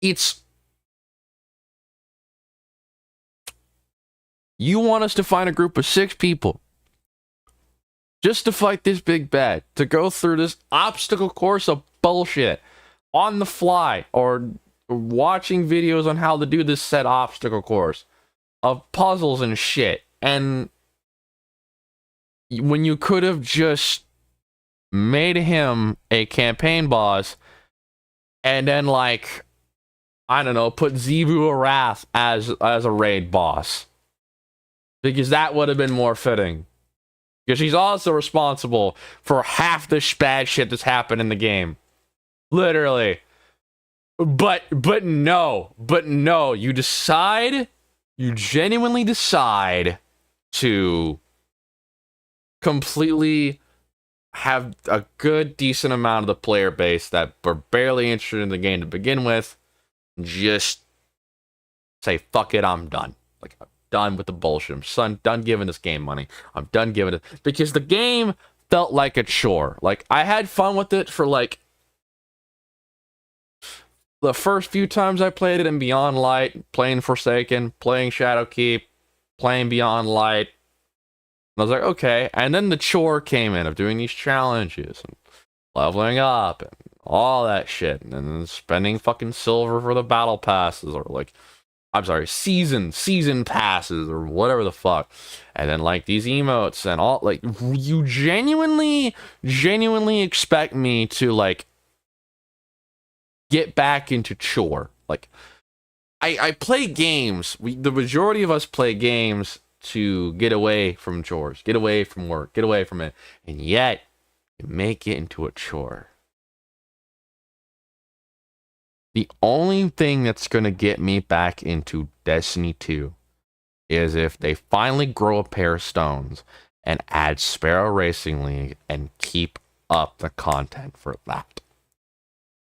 it's... You want us to find a group of 6 people just to fight this big bad, to go through this obstacle course of bullshit on the fly, or watching videos on how to do this set obstacle course of puzzles and shit. And when you could have just made him a campaign boss and then, like, I don't know, put Zebu Arath as a raid boss, because that would have been more fitting. Because she's also responsible for half the bad shit that's happened in the game. Literally. But no, you genuinely decide to completely have a good, decent amount of the player base that were barely interested in the game to begin with, just say, fuck it, I'm done. Like, I'm done with the bullshit. I'm done giving this game money. I'm done giving it, because the game felt like a chore. Like, I had fun with it for like the first few times I played it in Beyond Light, playing Forsaken, playing Shadowkeep, playing Beyond Light. And I was like, okay. And then the chore came in of doing these challenges and leveling up and all that shit, and then spending fucking silver for the battle passes, or like, I'm sorry, season passes, or whatever the fuck. And then like these emotes and all, like, you genuinely expect me to like get back into chore. Like, I play games. The majority of us play games to get away from chores, get away from work, get away from it, and yet you make it into a chore. The only thing that's going to get me back into Destiny 2 is if they finally grow a pair of stones and add Sparrow Racing League and keep up the content for that.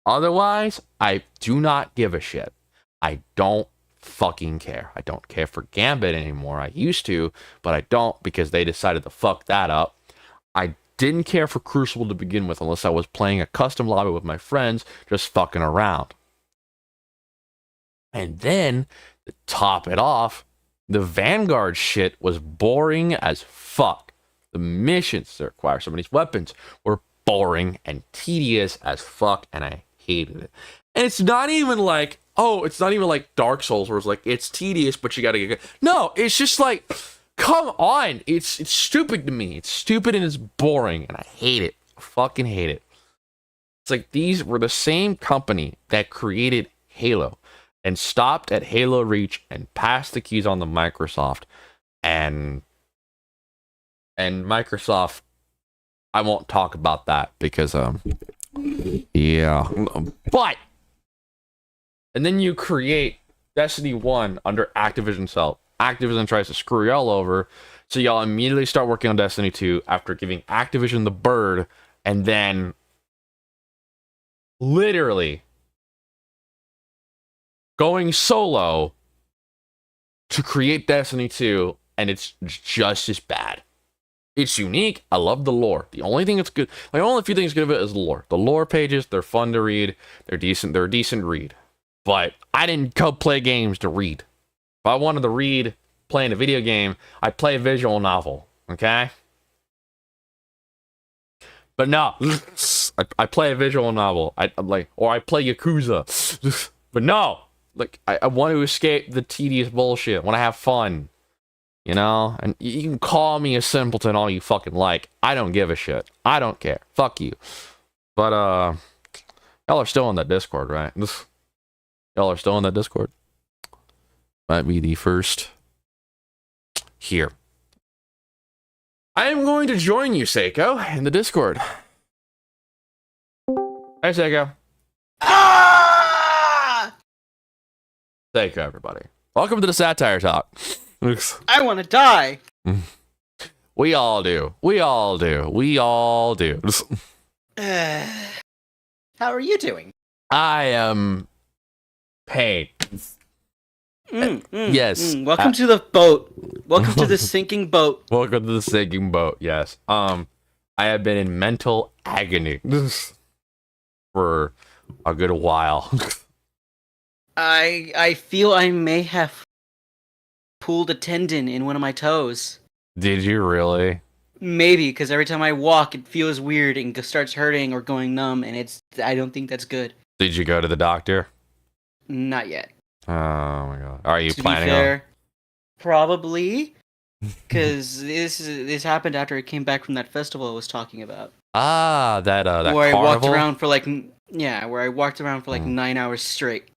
Otherwise, I do not give a shit. I don't fucking care. I don't care for Gambit anymore. I used to, but I don't, because they decided to fuck that up. I didn't care for Crucible to begin with, unless I was playing a custom lobby with my friends, just fucking around. And then, to top it off, the Vanguard shit was boring as fuck. The missions that require some of these weapons were boring and tedious as fuck, and I hated it. And it's not even like, oh, it's not even like Dark Souls where it's like it's tedious, but you gotta get good. No, it's just like, come on, it's stupid to me. It's stupid and it's boring, and I hate it. I fucking hate it. It's like these were the same company that created Halo and stopped at Halo Reach and passed the keys on to Microsoft, and Microsoft. I won't talk about that because yeah, but. And then you create Destiny 1 under Activision's help. Activision tries to screw y'all over, so y'all immediately start working on Destiny 2 after giving Activision the bird, and then literally going solo to create Destiny 2, and it's just as bad. It's unique. I love the lore. The only thing that's good, like, the only few things good of it is the lore. The lore pages, they're fun to read. They're decent. They're a decent read. But I didn't go play games to read. If I wanted to read playing a video game, I'd play a visual novel, okay? But no, I play a visual novel. I'm like, or I play Yakuza. But no, like, I want to escape the tedious bullshit. I want to have fun, you know? And you can call me a simpleton all you fucking like. I don't give a shit. I don't care. Fuck you. But y'all are still in that Discord, right? Y'all are still in that Discord. Might be the first here. I am going to join you, Seiko, in the Discord. Hey, Seiko. Ah! Seiko, everybody. Welcome to the Satire Talk. I want to die. We all do. We all do. We all do. How are you doing? I am paid. Yes. Welcome to the boat. Welcome to the sinking boat. Welcome to the sinking boat. Yes. I have been in mental agony for a good while. I feel I may have pulled a tendon in one of my toes. Did you really? Maybe, because every time I walk, it feels weird and starts hurting or going numb, and I don't think that's good. Did you go to the doctor? Not yet. Oh my god. Are you To planning be fair, probably, because this happened after I came back from that festival I was talking about. Ah, that where carnival? I walked around for like 9 hours straight.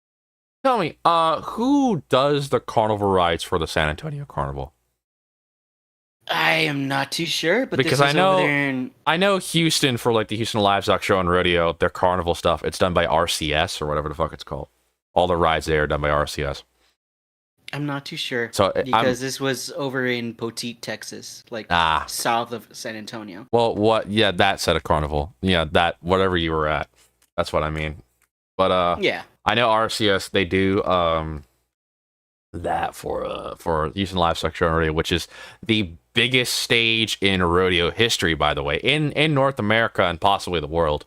Tell me, who does the carnival rides for the San Antonio Carnival? I am not too sure, but Because this I is know over there in... I know Houston for like the Houston Livestock Show and Rodeo, their carnival stuff. It's done by RCS or whatever the fuck it's called. All the rides there are done by RCS. I'm not too sure. So because this was over in Poteet, Texas, like south of San Antonio. Well, what? Yeah, that set of carnival. Yeah, that whatever you were at. That's what I mean. But yeah, I know RCS. They do that for Houston Livestock Show and Rodeo, which is the biggest stage in rodeo history, by the way, in North America and possibly the world.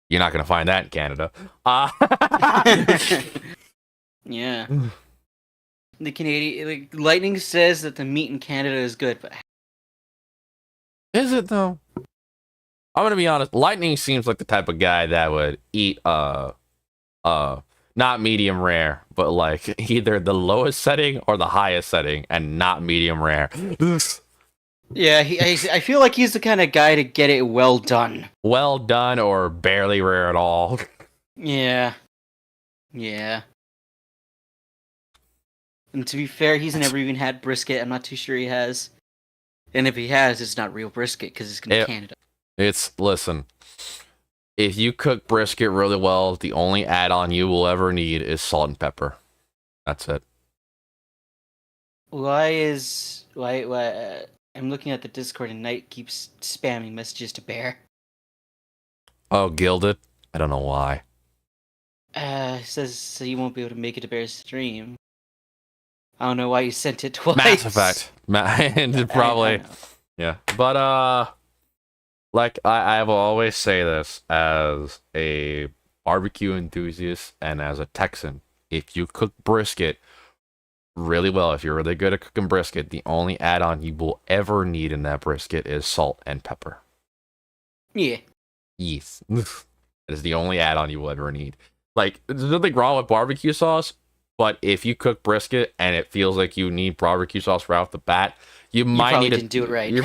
You're not going to find that in Canada. Yeah. The Canadian Lightning says that the meat in Canada is good, but is it though? I'm going to be honest. Lightning seems like the type of guy that would eat not medium rare, but like either the lowest setting or the highest setting, and not medium rare. Yeah, I feel like he's the kind of guy to get it well done. Well done or barely rare at all. Yeah. Yeah. And to be fair, he's never even had brisket. I'm not too sure he has. And if he has, it's not real brisket because it's in Canada. Listen, if you cook brisket really well, the only add-on you will ever need is salt and pepper. That's it. Why I'm looking at the Discord and Knight keeps spamming messages to Bear. Oh, Gilded? I don't know why. Says so you won't be able to make it to Bear's stream. I don't know why you sent it twice. Mass Effect. Probably. Yeah. But, like, I will always say this as a barbecue enthusiast and as a Texan. If you cook brisket really well, if you're really good at cooking brisket, the only add-on you will ever need in that brisket is salt and pepper. Yeah. Yes. It is the only add-on you will ever need. Like, there's nothing wrong with barbecue sauce, but if you cook brisket and it feels like you need barbecue sauce right off the bat, you might probably need to didn't do it right. You're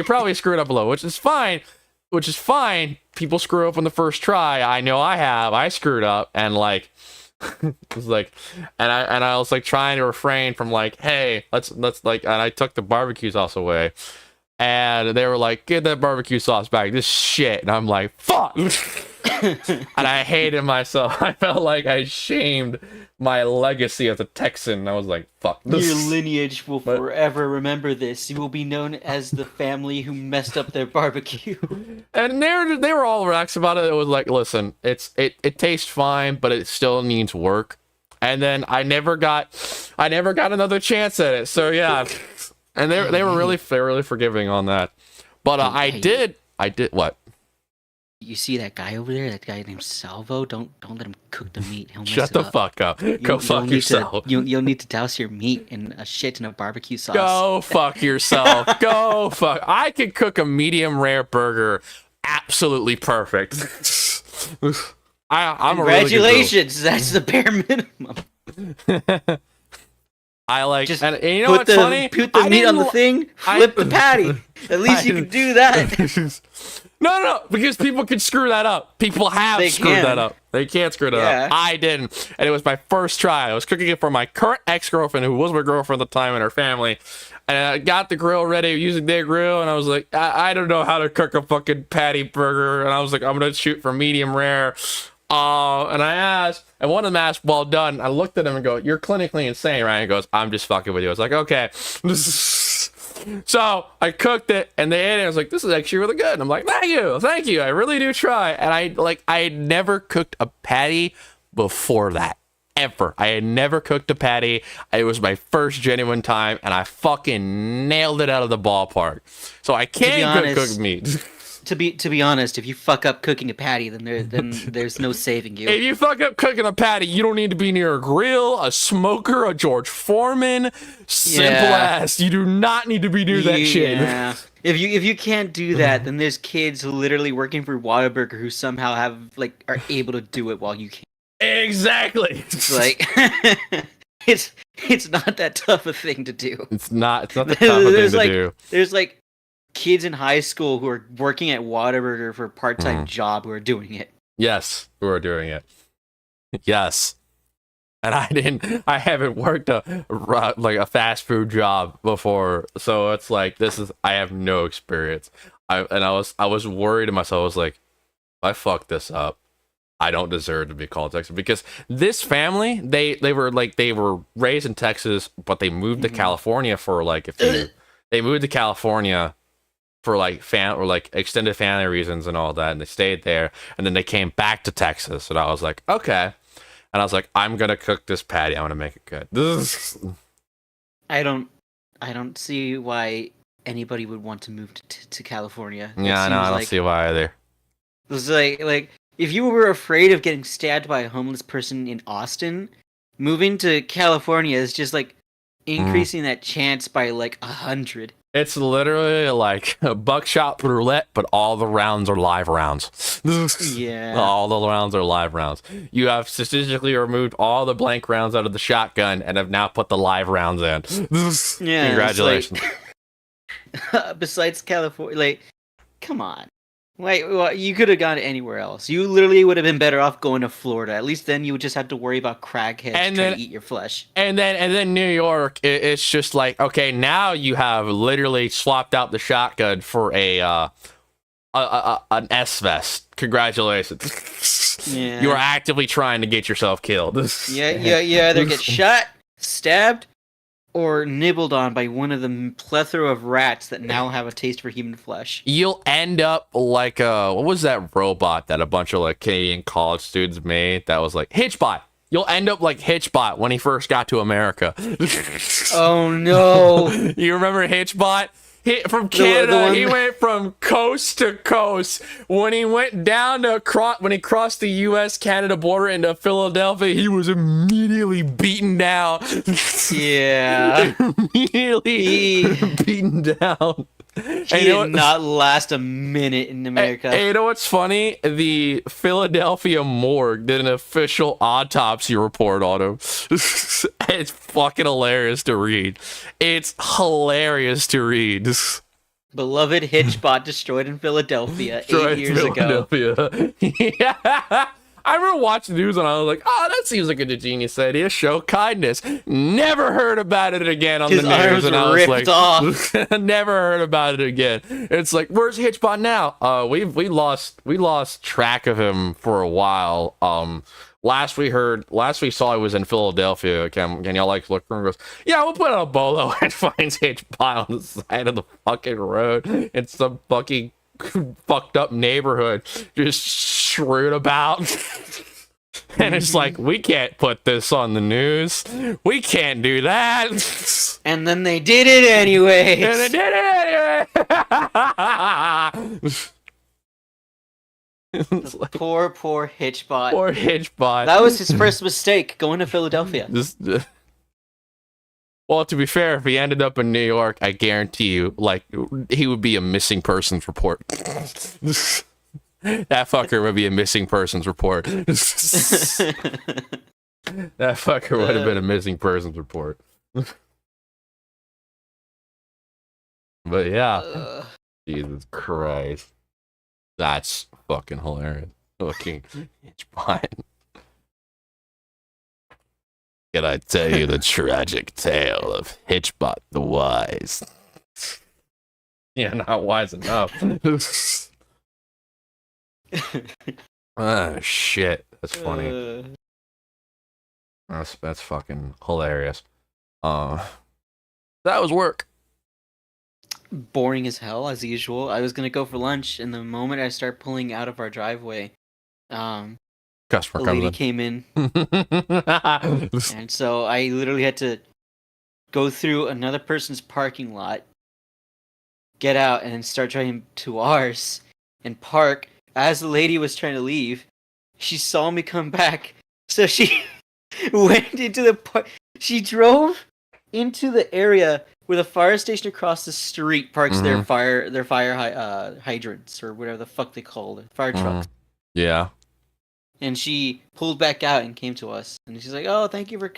probably screwed up a little, which is fine. Which is fine. People screw up on the first try. I know I have. I screwed up, and like, it was like, and I was like trying to refrain from like, hey, let's like, and I took the barbecue sauce away, and they were like, get that barbecue sauce back. This shit, and I'm like, fuck. And I hated myself. I felt like I shamed my legacy as a Texan. I was like, fuck this. Your lineage will forever remember this. You will be known as the family who messed up their barbecue. And they were all relaxed about it. It was like, listen, it tastes fine, but it still needs work. And then I never got another chance at it. So yeah. And they were really forgiving on that. But I did what? You see that guy over there? That guy named Salvo? Don't let him cook the meat. He'll mess Shut the fuck up. Go fuck yourself. You'll need to douse your meat in a shit ton of barbecue sauce. Go fuck yourself. Go fuck. I can cook a medium rare burger absolutely perfect. I'm Congratulations. That's the bare minimum. I like, just and you know what's funny? Put the meat on the thing, flip the patty. At least you can do that. No, because people can screw that up. People have screwed that up. They can't screw that up. I didn't. And it was my first try. I was cooking it for my current ex-girlfriend, who was my girlfriend at the time, and her family. And I got the grill ready, using their grill, and I was like, I don't know how to cook a fucking patty burger. And I was like, I'm going to shoot for medium rare. And I asked, and one of them asked, well done. I looked at him and go, you're clinically insane, right? And he goes, I'm just fucking with you. I was like, okay. So I cooked it, and they ate it. I was like, this is actually really good. And I'm like, thank you. I really do try. And I had never cooked a patty before that. Ever. I had never cooked a patty. It was my first genuine time, and I fucking nailed it out of the ballpark. So I can't cook meat. To be honest, if you fuck up cooking a patty, then there's no saving you. If you fuck up cooking a patty, you don't need to be near a grill, a smoker, a George Foreman. Simple ass. You do not need to be near that shit. Yeah. If you can't do that, then there's kids literally working for Whataburger who somehow are able to do it while you can't. Exactly. It's like it's not that tough a thing to do. It's not the tough thing to do. There's like kids in high school who are working at Whataburger for a part-time job who are doing it. Yes, who are doing it. Yes. And I haven't worked a fast food job before, so it's like I have no experience. I was worried to myself. I was like, if I fuck this up, I don't deserve to be called Texas, because this family, they were raised in Texas, but they moved to California for they moved to California for extended family reasons and all that, and they stayed there, and then they came back to Texas, and I was like, okay. And I was like, I'm gonna cook this patty. I'm gonna make it good. I don't see why anybody would want to move to California. Yeah, I know. I don't see why either. It was like if you were afraid of getting stabbed by a homeless person in Austin, moving to California is just like increasing that chance by like 100. It's literally like a buckshot roulette, but all the rounds are live rounds. Yeah. All the rounds are live rounds. You have statistically removed all the blank rounds out of the shotgun and have now put the live rounds in. Yeah. Congratulations. Besides California, come on. Wait, well, you could have gone anywhere else. You literally would have been better off going to Florida. At least then you would just have to worry about crackheads trying to eat your flesh. And then New York, it's just like, okay, now you have literally swapped out the shotgun for an S-vest. Congratulations. Yeah. You are actively trying to get yourself killed. Yeah, you either get shot, stabbed, or nibbled on by one of the plethora of rats that now have a taste for human flesh. You'll end up like what was that robot that a bunch of Canadian college students made that was like Hitchbot? You'll end up like Hitchbot when he first got to America. Oh no! You remember Hitchbot? From Canada, he went from coast to coast. When he went down to when he crossed the U.S.-Canada border into Philadelphia, he was immediately beaten down. Yeah. Immediately beaten down. He did not last a minute in America. And you know what's funny? The Philadelphia morgue did an official autopsy report on him. It's fucking hilarious to read. It's hilarious to read. Beloved Hitchbot destroyed in Philadelphia 8 years ago. Yeah. I remember watching the news and I was like, oh, that seems like a genius idea. Show kindness. Never heard about it again on the news. Arms and I was ripped like, off. never heard about it again. It's like, where's Hitchbot now? We lost track of him for a while. Last we saw he was in Philadelphia. Can y'all like look for him? Goes, yeah, we'll put on a bolo and finds Hitchbot on the side of the fucking road in some fucking fucked up neighborhood, just shrewd about. And it's like, we can't put this on the news. We can't do that. And then they did it anyway. And they did it anyway. Like, poor Hitchbot. Poor Hitchbot. That was his first mistake, going to Philadelphia. Well, to be fair, if he ended up in New York, I guarantee you, like, he would be a missing persons report. That fucker would be a missing persons report. That fucker would have been a missing persons report. But yeah. Jesus Christ. That's fucking hilarious. Fucking Hitchbot. Can I tell you the tragic tale of Hitchbot the Wise? Yeah, not wise enough. Oh, shit. That's funny. That's fucking hilarious. That was work. Boring as hell, as usual. I was gonna go for lunch, and the moment I start pulling out of our driveway, Customer a lady came in. And so I literally had to go through another person's parking lot, get out, and then start driving to ours and park. As the lady was trying to leave, she saw me come back, so she went into the park. She drove into the area where the fire station across the street parks their fire hydrants, or whatever the fuck they call it, fire trucks. Yeah. And she pulled back out and came to us. And she's like, oh, thank you for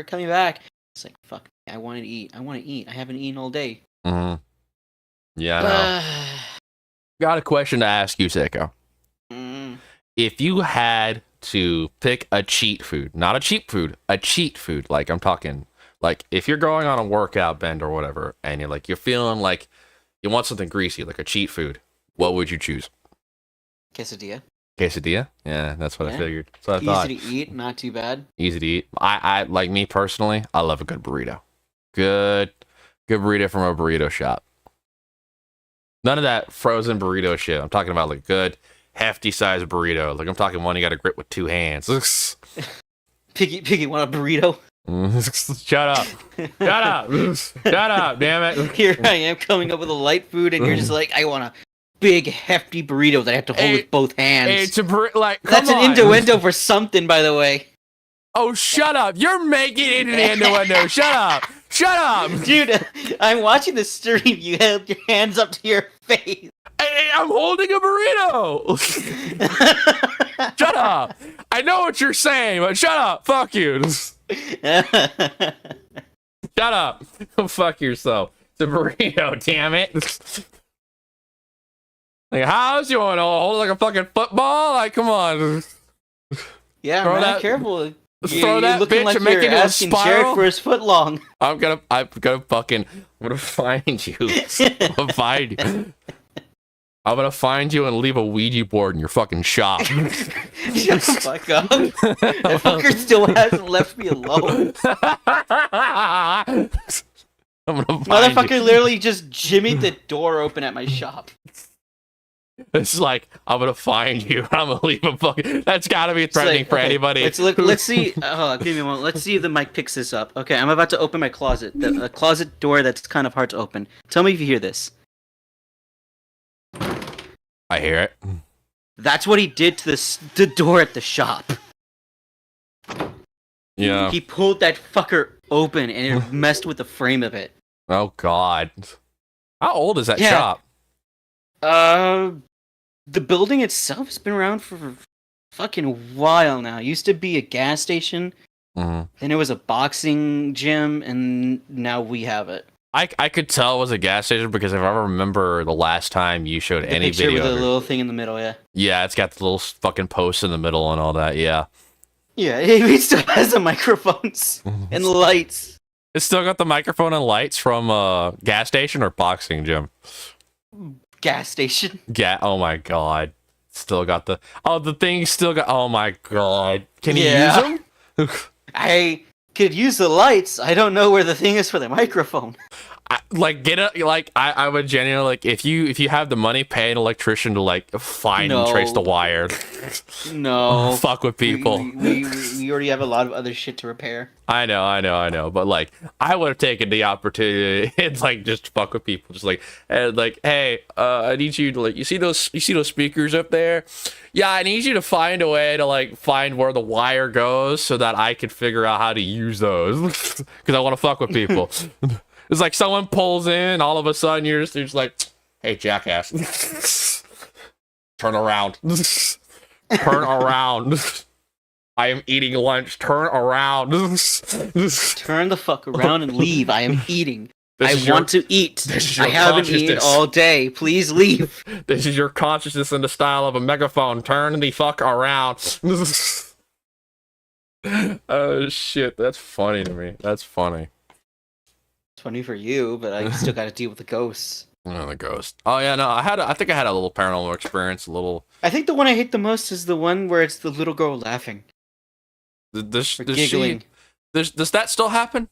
coming back. It's like, fuck, I wanted to eat. I haven't eaten all day. Mm-hmm. Yeah, I know. Got a question to ask you, Seiko. If you had to pick a cheat food, not a cheap food, a cheat food, like I'm talking, like if you're going on a workout bend or whatever, and you're feeling like you want something greasy, like a cheat food, what would you choose? Quesadilla. Quesadilla? Yeah, that's what I figured. That's what I thought. Easy to eat, not too bad. Easy to eat. I like me personally, I love a good burrito. Good burrito from a burrito shop. None of that frozen burrito shit. I'm talking about like good, hefty sized burrito. Like I'm talking one you got to grip with 2 hands. Piggy, want a burrito? Shut up. Shut up, damn it. Here I am coming up with a light food, and you're just like, I want a big, hefty burrito that I have to hold with both hands. It's like, that's an innuendo for something, by the way. Oh, shut up. You're making it an innuendo. Shut up. Shut up. Dude, I'm watching the stream. You held your hands up to your face. I'm holding a burrito. Shut up. I know what you're saying, but shut up. Fuck you. Shut up. Fuck yourself. It's a burrito, damn it. Like, how's you want to hold it like a fucking football? Like, come on. Yeah, man, careful. Throw that looking bitch like and make it you're into a asking spiral. Jared for his foot long. I'm gonna find you. I'm gonna find you and leave a Ouija board in your fucking shop. Shut the fuck up. That fucker still hasn't left me alone. Motherfucker literally just jimmied the door open at my shop. It's like, I'm gonna find you. I'm gonna leave a fucking. That's gotta be threatening for anybody. Let's see. Give me a moment. Let's see if the mic picks this up. Okay, I'm about to open my closet. The closet door that's kind of hard to open. Tell me if you hear this. I hear it. That's what he did to the door at the shop. Yeah. He pulled that fucker open and it messed with the frame of it. Oh God. How old is that Yeah. shop? The building itself has been around for fucking while now. It used to be a gas station, then it was a boxing gym, and now we have it. I could tell it was a gas station because if I remember the last time you showed The any picture video with the of it, little thing in the middle, yeah. yeah, it's got the little fucking post in the middle and all that. Yeah, Yeah, it still has the microphones and the lights. it's still got the microphone and lights from gas station or boxing gym. Gas station. Yeah. Oh my god. Still got the thing. Still got. Oh my god. Can you use them? I could use the lights. I don't know where the thing is for the microphone. I would genuinely like if you have the money, pay an electrician to like find and trace the wire. No. Fuck with people. We already have a lot of other shit to repair. I know. But like, I would have taken the opportunity and like just fuck with people, just like, and like, hey, I need you to like, you see those speakers up there? Yeah, I need you to find a way to like find where the wire goes so that I can figure out how to use those because I want to fuck with people. It's like someone pulls in, all of a sudden you're just like, hey, jackass, turn around, turn around. I am eating lunch. Turn around. Turn the fuck around and leave. I am eating. I want to eat. I haven't eaten all day. Please leave. This is your consciousness in the style of a megaphone. Turn the fuck around. Oh shit, that's funny to me. That's funny. It's funny for you, but I still got to deal with the ghosts. Oh, the ghost. Oh yeah, no, I think I had a little paranormal experience. I think the one I hate the most is the one where it's the little girl laughing. Giggling. Does that still happen?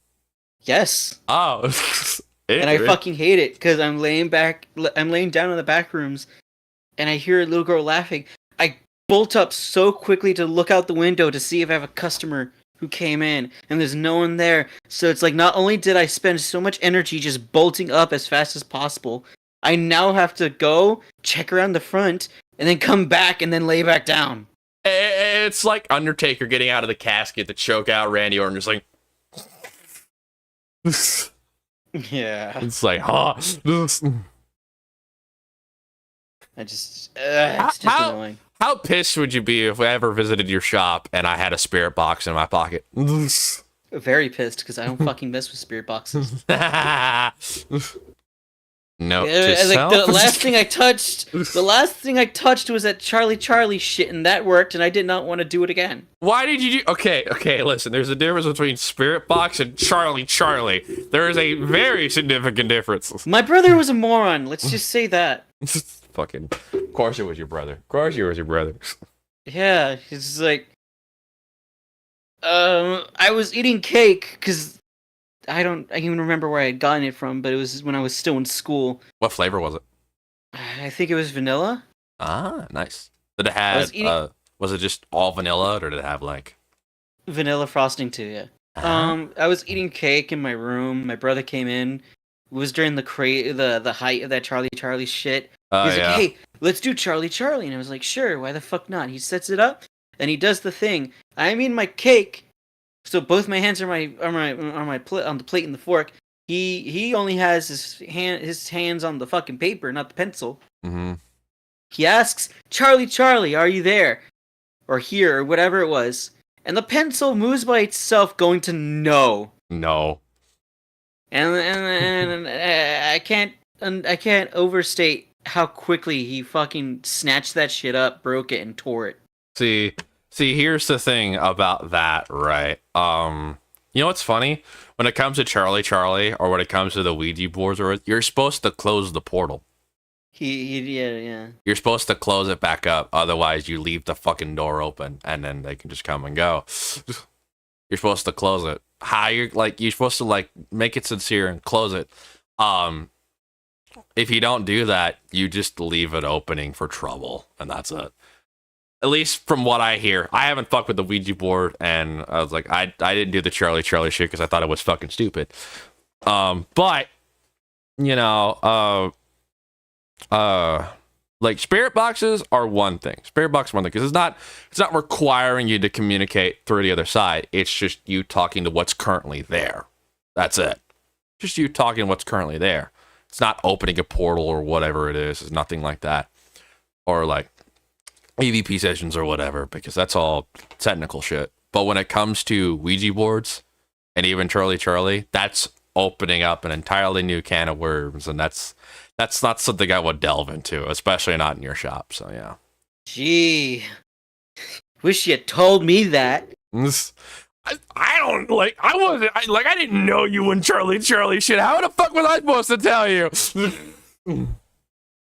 Yes. Oh. And I fucking hate it because I'm laying down in the back rooms, and I hear a little girl laughing. I bolt up so quickly to look out the window to see if I have a customer who came in, and there's no one there. So it's like, not only did I spend so much energy just bolting up as fast as possible, I now have to go check around the front and then come back and then lay back down. It's like Undertaker getting out of the casket to choke out Randy Orton, just like. Yeah. It's like, huh? It's just annoying. How pissed would you be if I ever visited your shop and I had a spirit box in my pocket? Very pissed because I don't fucking mess with spirit boxes. No, like the last thing I touched was that Charlie shit, and that worked, and I did not want to do it again. Why did you do? Okay, listen. There's a difference between Spirit Box and Charlie. There is a very significant difference. My brother was a moron. Let's just say that. Fucking. Of course it was your brother. Yeah, it's like, I was eating cake because I can't even remember where I had gotten it from, but it was when I was still in school. What flavor was it? I think it was vanilla. Ah, nice. Did it have, was it just all vanilla, or did it have, like... Vanilla frosting, too, yeah. I was eating cake in my room. My brother came in. It was during the height of that Charlie shit. He's like, hey, let's do Charlie. And I was like, sure, why the fuck not? He sets it up, and he does the thing. I'm eating my cake, so both my hands are on the plate and the fork. He only has his hands on the fucking paper, not the pencil. Mm-hmm. He asks, Charlie, are you there? Or here, or whatever it was. And the pencil moves by itself, going to no. No. And I can't overstate how quickly he fucking snatched that shit up, broke it, and tore it. See, here's the thing about that, right? You know what's funny? When it comes to Charlie, or when it comes to the Ouija boards, or you're supposed to close the portal. Yeah. You're supposed to close it back up, otherwise you leave the fucking door open, and then they can just come and go. You're supposed to close it. You're supposed to like make it sincere and close it. If you don't do that, you just leave it opening for trouble, and that's it. At least from what I hear. I haven't fucked with the Ouija board, and I was like, I didn't do the Charlie shit because I thought it was fucking stupid. But you know, like spirit boxes are one thing. Because it's not requiring you to communicate through the other side. It's just you talking to what's currently there. That's it. Just you talking to what's currently there. It's not opening a portal or whatever it is. It's nothing like that. Or like EVP sessions or whatever, because that's all technical shit. But when it comes to Ouija boards and even Charlie, that's opening up an entirely new can of worms, and that's not something I would delve into, especially not in your shop. So yeah. Gee, wish you had told me that. I don't like. I didn't know you and Charlie shit. How the fuck was I supposed to tell you?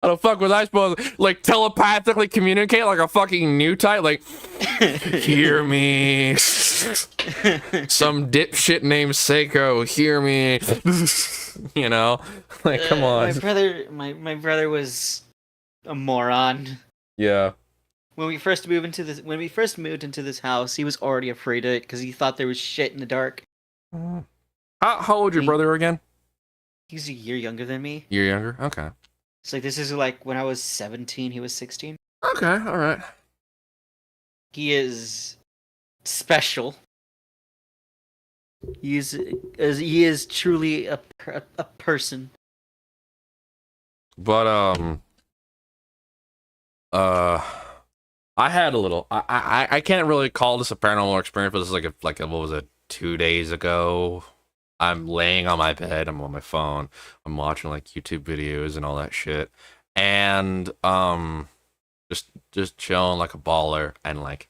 How the fuck was I supposed to, like, telepathically communicate like a fucking new type? Like, hear me. Some dipshit named Seiko, hear me. You know? Like, come on. My brother was a moron. Yeah. When we first moved into this house, he was already afraid of it because he thought there was shit in the dark. How old your brother again? He's a year younger than me. Year younger? Okay. It's like, this is like when I was 17, he was 16. Okay, all right. He is special. He is truly a person. But I had a little. I can't really call this a paranormal experience, but this is like what was it? 2 days ago. I'm laying on my bed. I'm on my phone. I'm watching like YouTube videos and all that shit, and just chilling like a baller, and like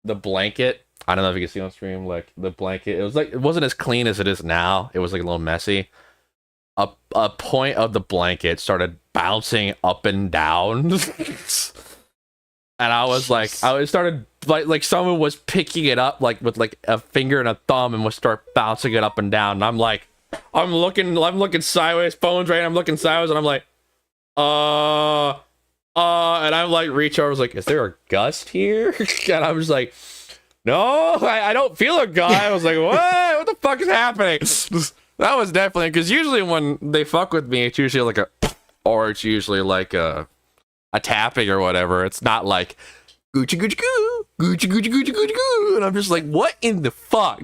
the blanket. I don't know if you can see on stream. Like the blanket, it wasn't as clean as it is now. It was like a little messy. A point of the blanket started bouncing up and down. And I was like, it started like someone was picking it up like with like a finger and a thumb and would start bouncing it up and down. And I'm like, I'm looking sideways, phone's right, I'm looking sideways, and I'm like, and I'm like, reach over, I was like, is there a gust here? And I was like, no, I don't feel a gust. I was like, what the fuck is happening? That was definitely, because usually when they fuck with me, it's usually like it's usually like a tapping or whatever. It's not like Gucci Gucci goo, Gucci Gucci Gucci Gucci goo, and I'm just like, what in the fuck?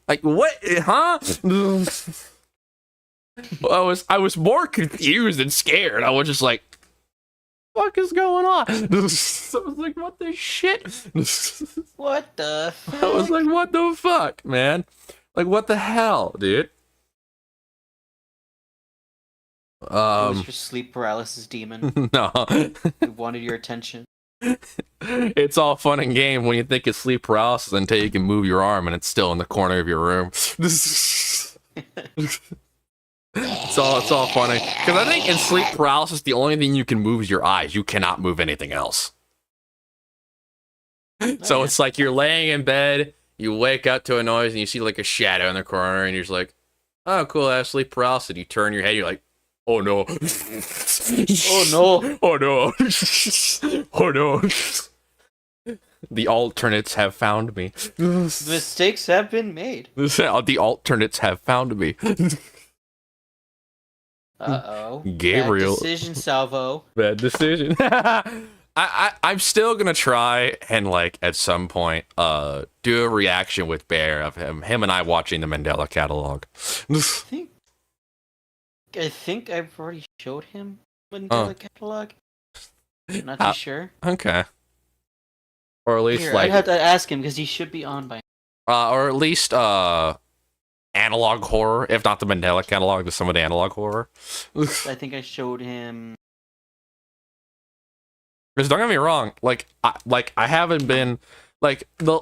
Like, what? Huh? I was more confused and scared. I was just like, what the fuck is going on? I was like, what the shit? What the fuck? I was like, what the fuck, man? Like, what the hell, dude? It was your sleep paralysis demon. No. It wanted your attention. It's all fun and game when you think it's sleep paralysis until you can move your arm and it's still in the corner of your room. It's all funny. Because I think in sleep paralysis, the only thing you can move is your eyes. You cannot move anything else. So it's like you're laying in bed, you wake up to a noise, and you see like a shadow in the corner, and you're just like, oh, cool, I have sleep paralysis. You turn your head, you're like, oh no. Oh no. Oh no. Oh no. The alternates have found me. Mistakes have been made. The alternates have found me. Uh-oh. Gabriel. Bad decision, Salvo. Bad decision. I'm still gonna try and like at some point do a reaction with Bear of him and I watching the Mandela catalog. I think I've already showed him Mandela catalog. I'm not too sure. Okay. Or at least I'd have to ask him because he should be on by or at least analog horror, if not the Mandela catalog, to some of the analog horror. I think I showed him. Because don't get me wrong, I haven't been like the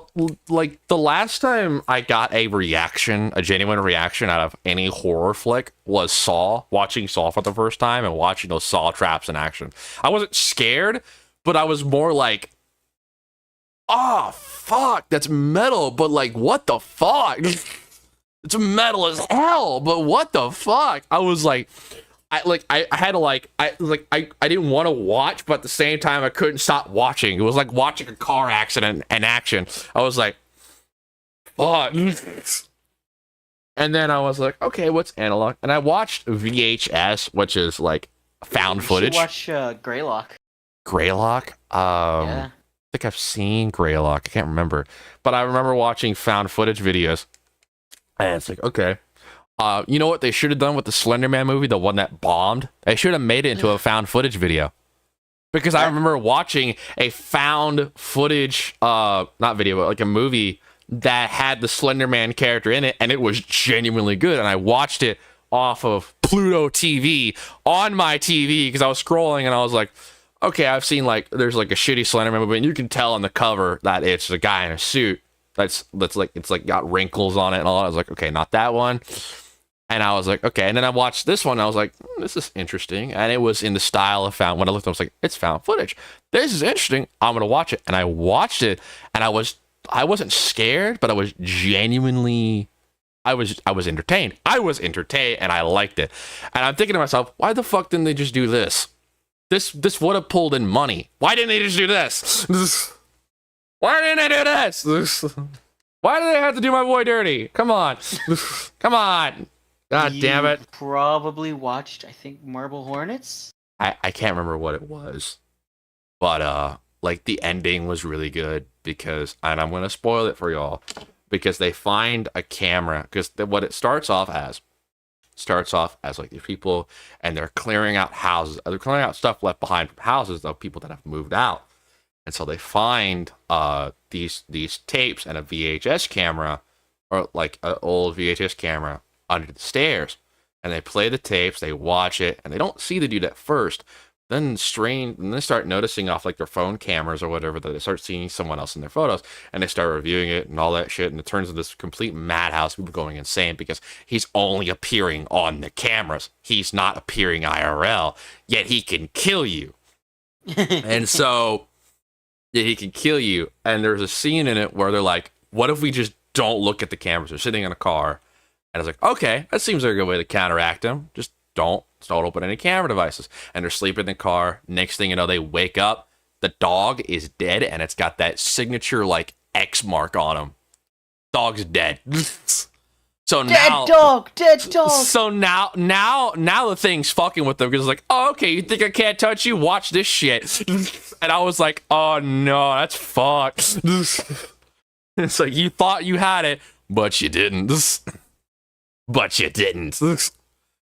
last time I got a genuine reaction out of any horror flick was Saw. Watching Saw for the first time and watching those Saw traps in action. I wasn't scared, but I was more like, oh fuck, that's metal, but like what the fuck? It's metal as hell, but what the fuck? I was like, I had to I didn't want to watch, but at the same time I couldn't stop watching. It was like watching a car accident in action. I was like, fuck. And then I was like, okay, what's analog? And I watched VHS, which is like found footage. You should watch Greylock. Greylock? Yeah. I think I've seen Greylock. I can't remember. But I remember watching found footage videos. And it's like, okay. You know what they should have done with the Slender Man movie, the one that bombed? They should have made it into a found footage video. Because I remember watching a found footage, not video, but like a movie that had the Slender Man character in it, and it was genuinely good. And I watched it off of Pluto TV on my TV because I was scrolling and I was like, okay, I've seen like there's like a shitty Slender Man movie, and you can tell on the cover that it's a guy in a suit that's like it's like got wrinkles on it and all that. I was like, okay, not that one. And I was like, okay. And then I watched this one. And I was like, this is interesting. And it was in the style of found. When I looked, I was like, it's found footage. This is interesting. I'm gonna watch it. And I watched it, and I wasn't scared, but I was genuinely, I was entertained. I was entertained, and I liked it. And I'm thinking to myself, why the fuck didn't they just do this? This would have pulled in money. Why didn't they just do this? Why didn't they do this? Why do they have to do my boy dirty? Come on. Come on. God damn it. Probably watched, I think, Marble Hornets? I can't remember what it was. But like the ending was really good because, and I'm gonna spoil it for y'all, because they find a camera, because what it starts off as like these people, and they're clearing out houses, they're clearing out stuff left behind from houses of people that have moved out. And so they find these tapes and a VHS camera, or like an old VHS camera, under the stairs. And they play the tapes, they watch it, and they don't see the dude at first. Then they start noticing off like their phone cameras or whatever that they start seeing someone else in their photos, and they start reviewing it and all that shit. And it turns into this complete madhouse, people going insane because he's only appearing on the cameras. He's not appearing IRL, yet he can kill you. And so yeah, he can kill you. And there's a scene in it where they're like, what if we just don't look at the cameras? They're sitting in a car. And I was like, okay, that seems like a good way to counteract them. Just don't open any camera devices. And they're sleeping in the car. Next thing you know, they wake up. The dog is dead, and it's got that signature like X mark on him. Dog's dead. So now, dead dog. So now the thing's fucking with them because it's like, oh, okay, you think I can't touch you? Watch this shit. And I was like, oh no, that's fucked. It's like, you thought you had it, but you didn't. But you didn't.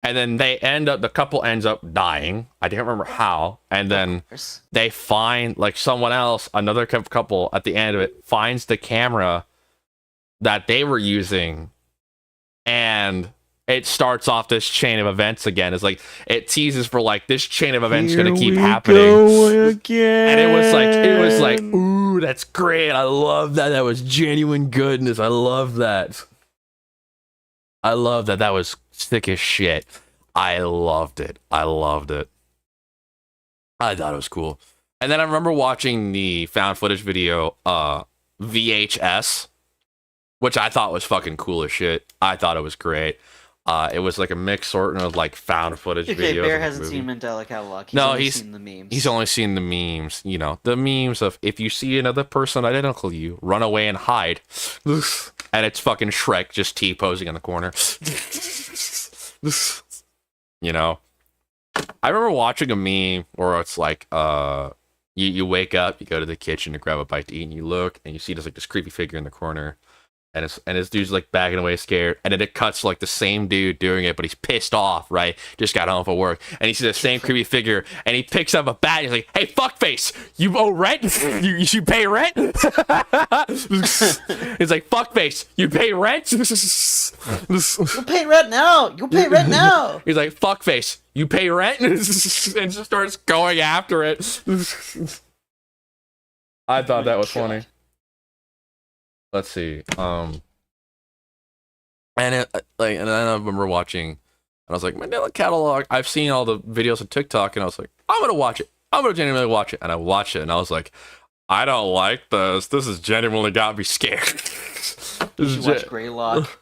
And then the couple ends up dying. I can't remember how. And then they find like someone else, another couple at the end of it, finds the camera that they were using. And it starts off this chain of events again. It's like, it teases for like, this chain of events going to keep happening. And it was like, ooh, that's great. I love that. That was genuine goodness. I love that. That was sick as shit. I loved it. I thought it was cool. And then I remember watching the found footage video, VHS, which I thought was fucking cool as shit. I thought it was great. It was like a mix sort of like found footage videos. Bear hasn't seen Mandela Catalog. He's seen the memes. He's only seen the memes. You know, the memes of if you see another person identical to you, run away and hide. And it's fucking Shrek just T-posing in the corner. You know? I remember watching a meme where it's like, you wake up, you go to the kitchen to grab a bite to eat, and you look, and you see there's like this creepy figure in the corner. And this dude's like backing away scared, and then it cuts to like the same dude doing it, but he's pissed off, right? Just got home from work, and he sees the same creepy figure, and he picks up a bat, and he's like, "Hey, fuckface, you owe rent? you pay rent?" He's like, "Fuckface, you pay rent? You pay rent now. You pay rent now." He's like, "Fuckface, you pay rent?" And just starts going after it. I thought that was funny. Let's see. And then I remember watching, and I was like, Mandela Catalog. I've seen all the videos on TikTok, and I was like, I'm gonna watch it. I'm gonna genuinely watch it. And I watched it, and I was like, I don't like this. This has genuinely got me scared. You should watch Greylock.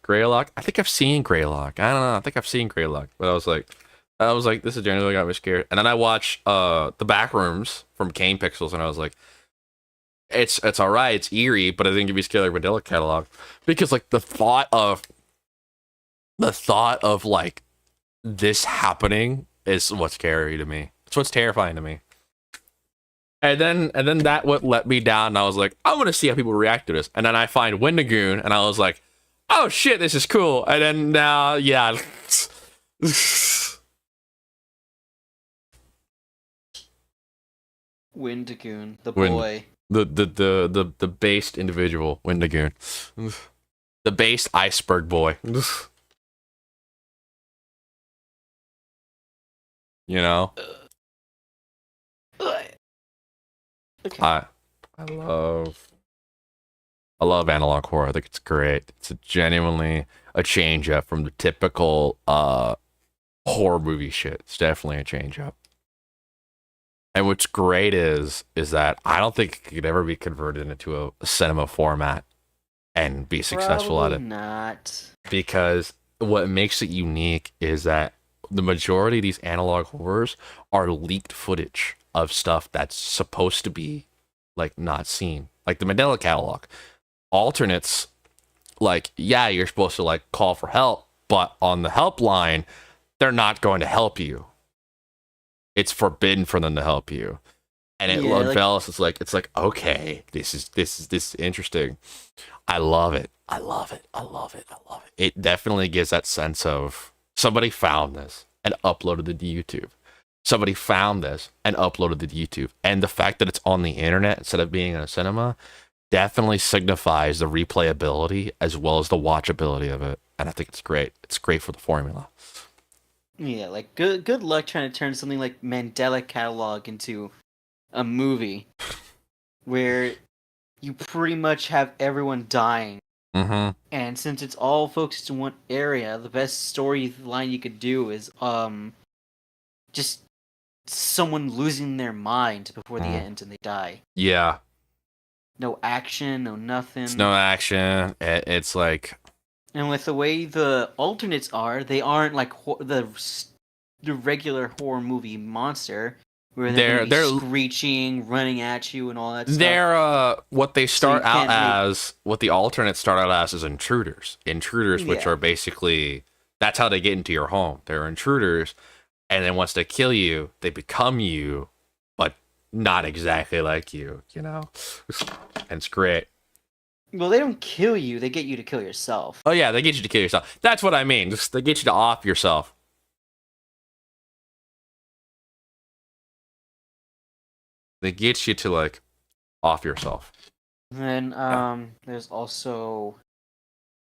Greylock? I think I've seen Greylock. I don't know. I think I've seen Greylock, but I was like, this has genuinely got me scared. And then I watched The Backrooms from Kane Pixels, and I was like, it's all right, it's eerie, but I didn't give me scared like Mandela Catalog, because like the thought of like this happening is what's scary to me. It's what's terrifying to me. And then that what let me down, and I was like, I'm gonna see how people react to this. And then I find Wendigoon, and I was like, oh shit, this is cool. And then now, yeah. Windagoon, the boy. The based individual, Windagoon. The based iceberg boy. You know? Okay. I love analog horror. I think it's great. It's genuinely a change up from the typical horror movie shit. It's definitely a change up. And what's great is that I don't think it could ever be converted into a cinema format and be successful Probably at it. Not. Because what makes it unique is that the majority of these analog horrors are leaked footage of stuff that's supposed to be like not seen. Like the Mandela catalog. Alternates, like, yeah, you're supposed to like call for help, but on the helpline, they're not going to help you. It's forbidden for them to help you. And it unveils, it's like, okay, this is interesting. I love it. I love it. It definitely gives that sense of somebody found this and uploaded it to YouTube. Somebody found this and uploaded it to YouTube. And the fact that it's on the internet instead of being in a cinema definitely signifies the replayability as well as the watchability of it. And I think it's great. It's great for the formula. Yeah, like good luck trying to turn something like Mandela Catalog into a movie where you pretty much have everyone dying. Mm-hmm. And since it's all focused in one area, the best storyline you could do is just someone losing their mind before the end and they die. Yeah. No action, no nothing. It's no action. It's like... And with the way the alternates are, they aren't like the regular horror movie monster where they're screeching, running at you, and all that stuff. They're what they start out as, what the alternates start out as is intruders. Intruders, which are basically, that's how they get into your home. They're intruders, and then once they kill you, they become you, but not exactly like you, you know? And it's great. Well, they don't kill you, they get you to kill yourself. Oh yeah, they get you to kill yourself. That's what I mean. Just, they get you to off yourself. They get you to, like, off yourself. And then, there's also...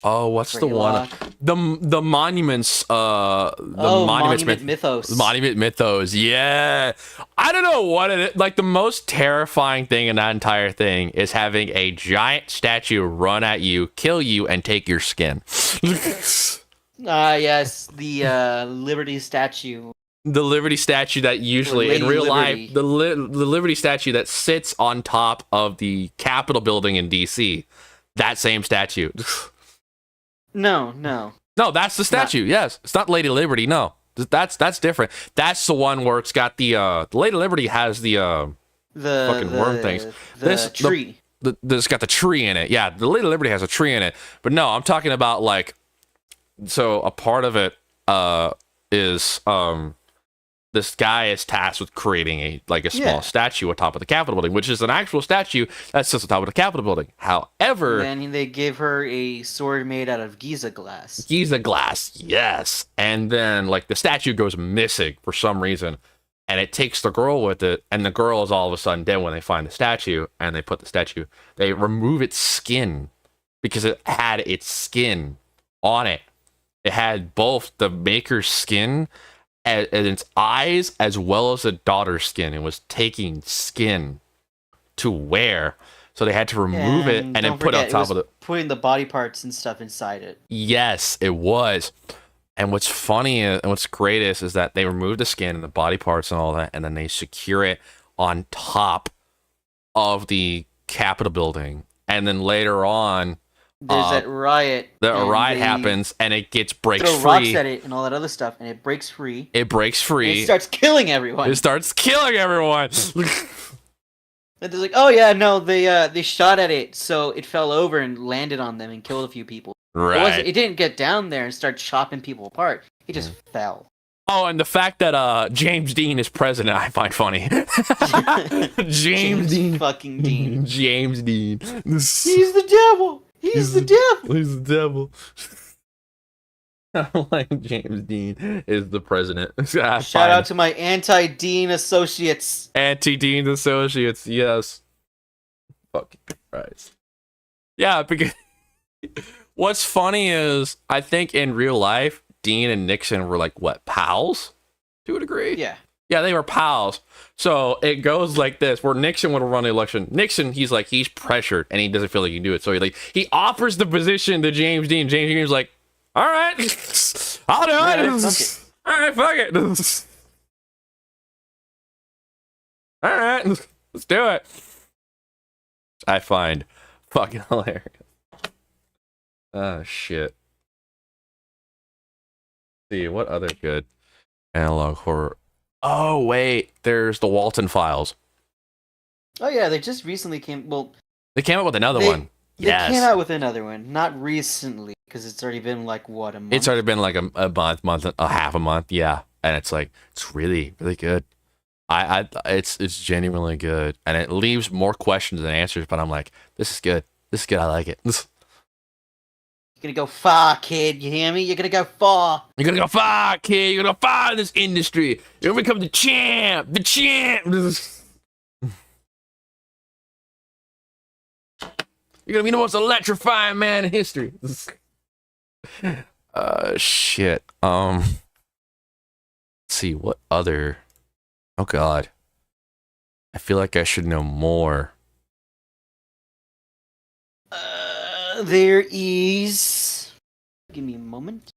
Oh, what's the one? The monuments, Monument Mythos. Monument Mythos, yeah. I don't know what it is. Like, the most terrifying thing in that entire thing is having a giant statue run at you, kill you, and take your skin. Yes, the Liberty statue. The Liberty statue that usually, in real life, the Liberty statue that sits on top of the Capitol building in D.C. That same statue. No, that's the statue. Yes, it's not Lady Liberty. No, that's different. That's the one where it's got the Lady Liberty has the fucking worm things. The tree. It's got the tree in it. Yeah, the Lady Liberty has a tree in it. But no, I'm talking about, like, so a part of it is this guy is tasked with creating a small statue on top of the Capitol building, which is an actual statue that sits on top of the Capitol building. However... And they give her a sword made out of Giza glass. Giza glass, yes. And then, like, the statue goes missing for some reason, and it takes the girl with it, and the girl is all of a sudden dead when they find the statue, and they remove its skin, because it had its skin on it. It had both the maker's skin and its eyes as well as the daughter's skin. It was taking skin to wear, so they had to remove it and then put it on top of it. Putting the body parts and stuff inside it. Yes, it was. And what's funny and what's great is that they remove the skin and the body parts and all that, and then they secure it on top of the Capitol building. And then later on, there's that riot. The riot happens, and it breaks free. Throw rocks at it and all that other stuff, and it breaks free. And it starts killing everyone. And they're like, oh yeah, no, they shot at it, so it fell over and landed on them and killed a few people. Right. It didn't get down there and start chopping people apart. It just fell. Oh, and the fact that James Dean is president, I find funny. James Dean. Fucking Dean. James Dean. He's the devil. He's the devil. He's the devil. I'm like James Dean is the president. Shout out to my anti-Dean associates. Anti-Dean associates, yes. Fucking Christ. Yeah, because what's funny is I think in real life, Dean and Nixon were like what, pals? To a degree? Yeah. Yeah, they were pals. So it goes like this, where Nixon would run the election. Nixon, he's pressured and he doesn't feel like he can do it. So he offers the position to James Dean. James Dean's like, all right, I'll do it. All right, fuck it. All right, let's do it. I find fucking hilarious. Oh, shit. Let's see, what other good analog horror? Oh, wait, there's the Walton Files. Oh, yeah, they just recently came... Well... They came out with another one. They came out with another one. Not recently, because it's already been, like, what, a month? It's already been, like, a month, a half a month, yeah. And it's, like, it's really, really good. It's genuinely good. And it leaves more questions than answers, but I'm like, this is good. This is good. I like it. You're gonna go far, kid. You hear me? You're gonna go far. You're gonna go far, kid. You're gonna go far in this industry. You're gonna become the champ. The champ. You're gonna be the most electrifying man in history. Shit. Let's see, what other... Oh, God. I feel like I should know more. There is... Give me a moment.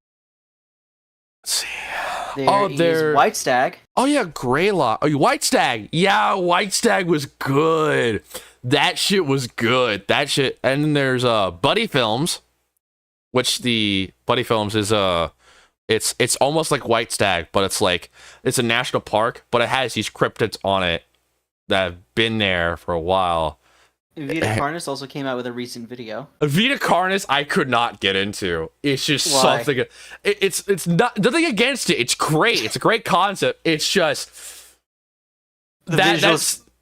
Let's see. There's White Stag. Oh, yeah, Greylock. Oh, White Stag. Yeah, White Stag was good. That shit was good. That shit. And then there's Buddy Films, which the Buddy Films is it's almost like White Stag, but it's a national park, but it has these cryptids on it that have been there for a while. Vita Carnis also came out with a recent video. Vita Carnis I could not get into. It's just something. It's not nothing against it. It's great. It's a great concept. It's just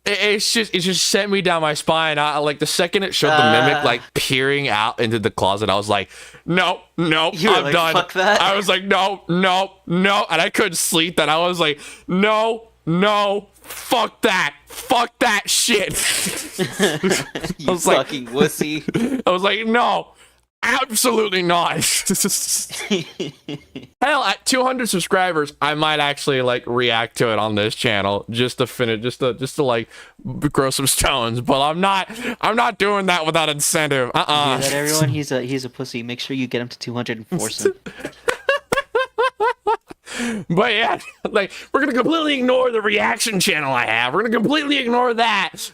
it just sent me down my spine. I like the second it showed the mimic like peering out into the closet. I was like, no, I'm like, done. Fuck that. I was like, no, and I couldn't sleep. Then I was like, no, fuck that shit. You fucking wussy. I was like, no, absolutely not. Hell, at 200 subscribers, I might actually like react to it on this channel just to finish, just to like grow some stones. But I'm not doing that without incentive. Hear that, everyone? He's a pussy. Make sure you get him to 200 and force him. But yeah, like we're gonna completely ignore the reaction channel I have. We're gonna completely ignore that.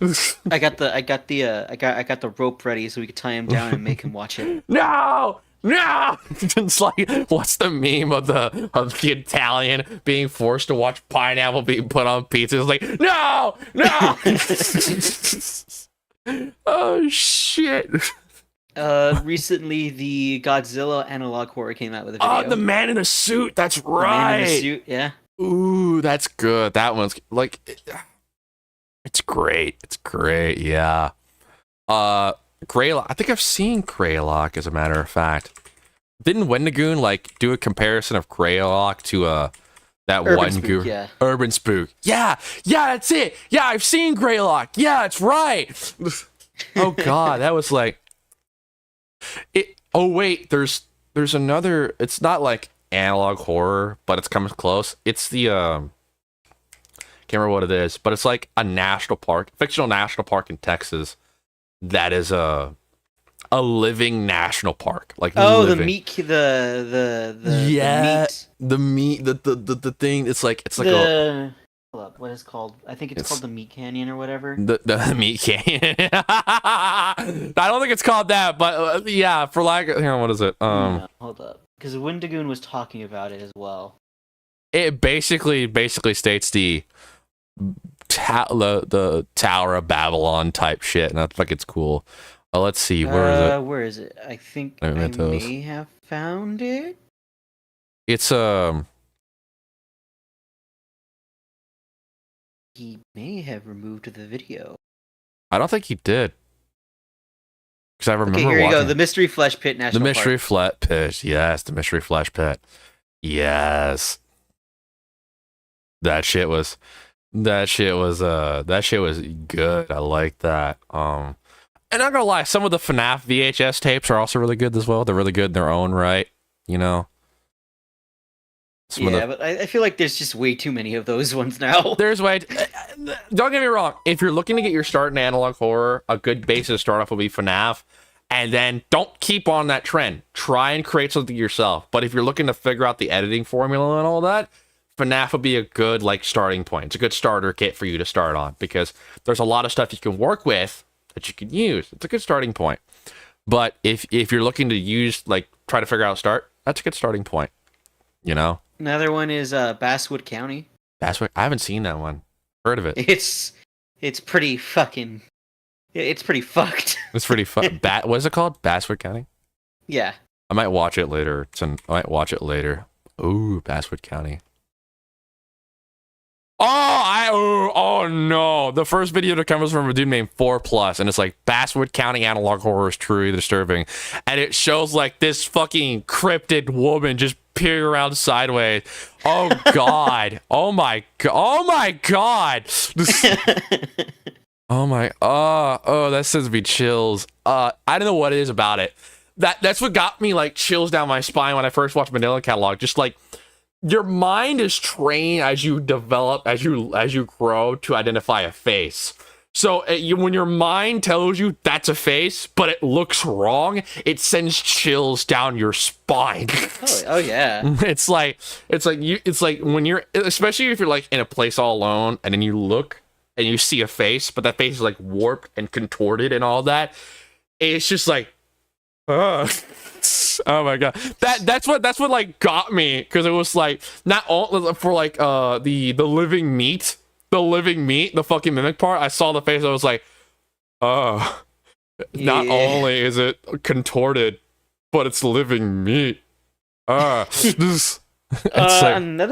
I got the rope ready so we could tie him down and make him watch it. No. It's like, what's the meme of the Italian being forced to watch pineapple being put on pizza? It's like, no. Oh shit. Recently the Godzilla analog horror came out with a video. Oh, the man in a suit. That's right. The man in a suit, yeah. Ooh, that's good. That one's like, it's great. Yeah. Greylock. I think I've seen Greylock, as a matter of fact. Didn't Wendigoon like do a comparison of Greylock to that Urban one Spook, guru? yeah. Urban Spook. Yeah, that's it. Yeah, I've seen Greylock. Yeah, it's right. Oh God, that was like it. Oh wait, there's another. It's not like analog horror, but it's coming close. It's the can't remember what it is, but it's like a national park, fictional national park in Texas. That is a living national park, like the meat, the meat, the thing. It's like hold up, what is it called? I think it's called the Meat Canyon or whatever. The Meat Canyon. I don't think it's called that, but yeah, for like, hang on, what is it? No, hold up, because Wendigoon was talking about it as well. It basically states the Tower of Babylon type shit, and I think it's cool. Let's see, where is it? I think I may have found it. It's He may have removed the video. I don't think he did. Because I remember Okay, here you go. walking The Mystery Flesh Pit National the Mystery Park. Flat Pit. Yes, the Mystery Flash Pit. Yes. That shit was that shit was good. I like that. And not gonna lie, some of the FNAF VHS tapes are also really good as well. They're really good in their own right, you know. But I feel like there's just way too many of those ones now. There's way. Don't get me wrong. If you're looking to get your start in analog horror, a good basis to start off will be FNAF, and then don't keep on that trend. Try and create something yourself. But if you're looking to figure out the editing formula and all that, FNAF would be a good starting point. It's a good starter kit for you to start on because there's a lot of stuff you can work with that you can use. It's a good starting point. But if you're looking to use try to figure out start, that's a good starting point. You know. Another one is Basswood County. Basswood. I haven't seen that one. Heard of it. It's pretty fucking. It's pretty fucked. It's pretty fun. What is it called? Basswood County. Yeah. I might watch it later. Ooh, Basswood County. Oh no! The first video that comes from a dude named 4Plus, and it's like Basswood County analog horror is truly disturbing, and it shows this fucking cryptid woman just peering around sideways. Oh god! Oh my god! Oh my god! That sends me chills. I don't know what it is about it. That's what got me chills down my spine when I first watched Manila Catalog. Just your mind is trained as you develop, as you grow to identify a face. So when your mind tells you that's a face, but it looks wrong, it sends chills down your spine. Oh yeah. It's like when you're, especially if you're in a place all alone, and then you look and you see a face, but that face is warped and contorted and all that. It's just oh my god, that's what got me, because it was not all for the living meat, the fucking mimic part. I saw the face, I was not only is it contorted, but it's living meat. Another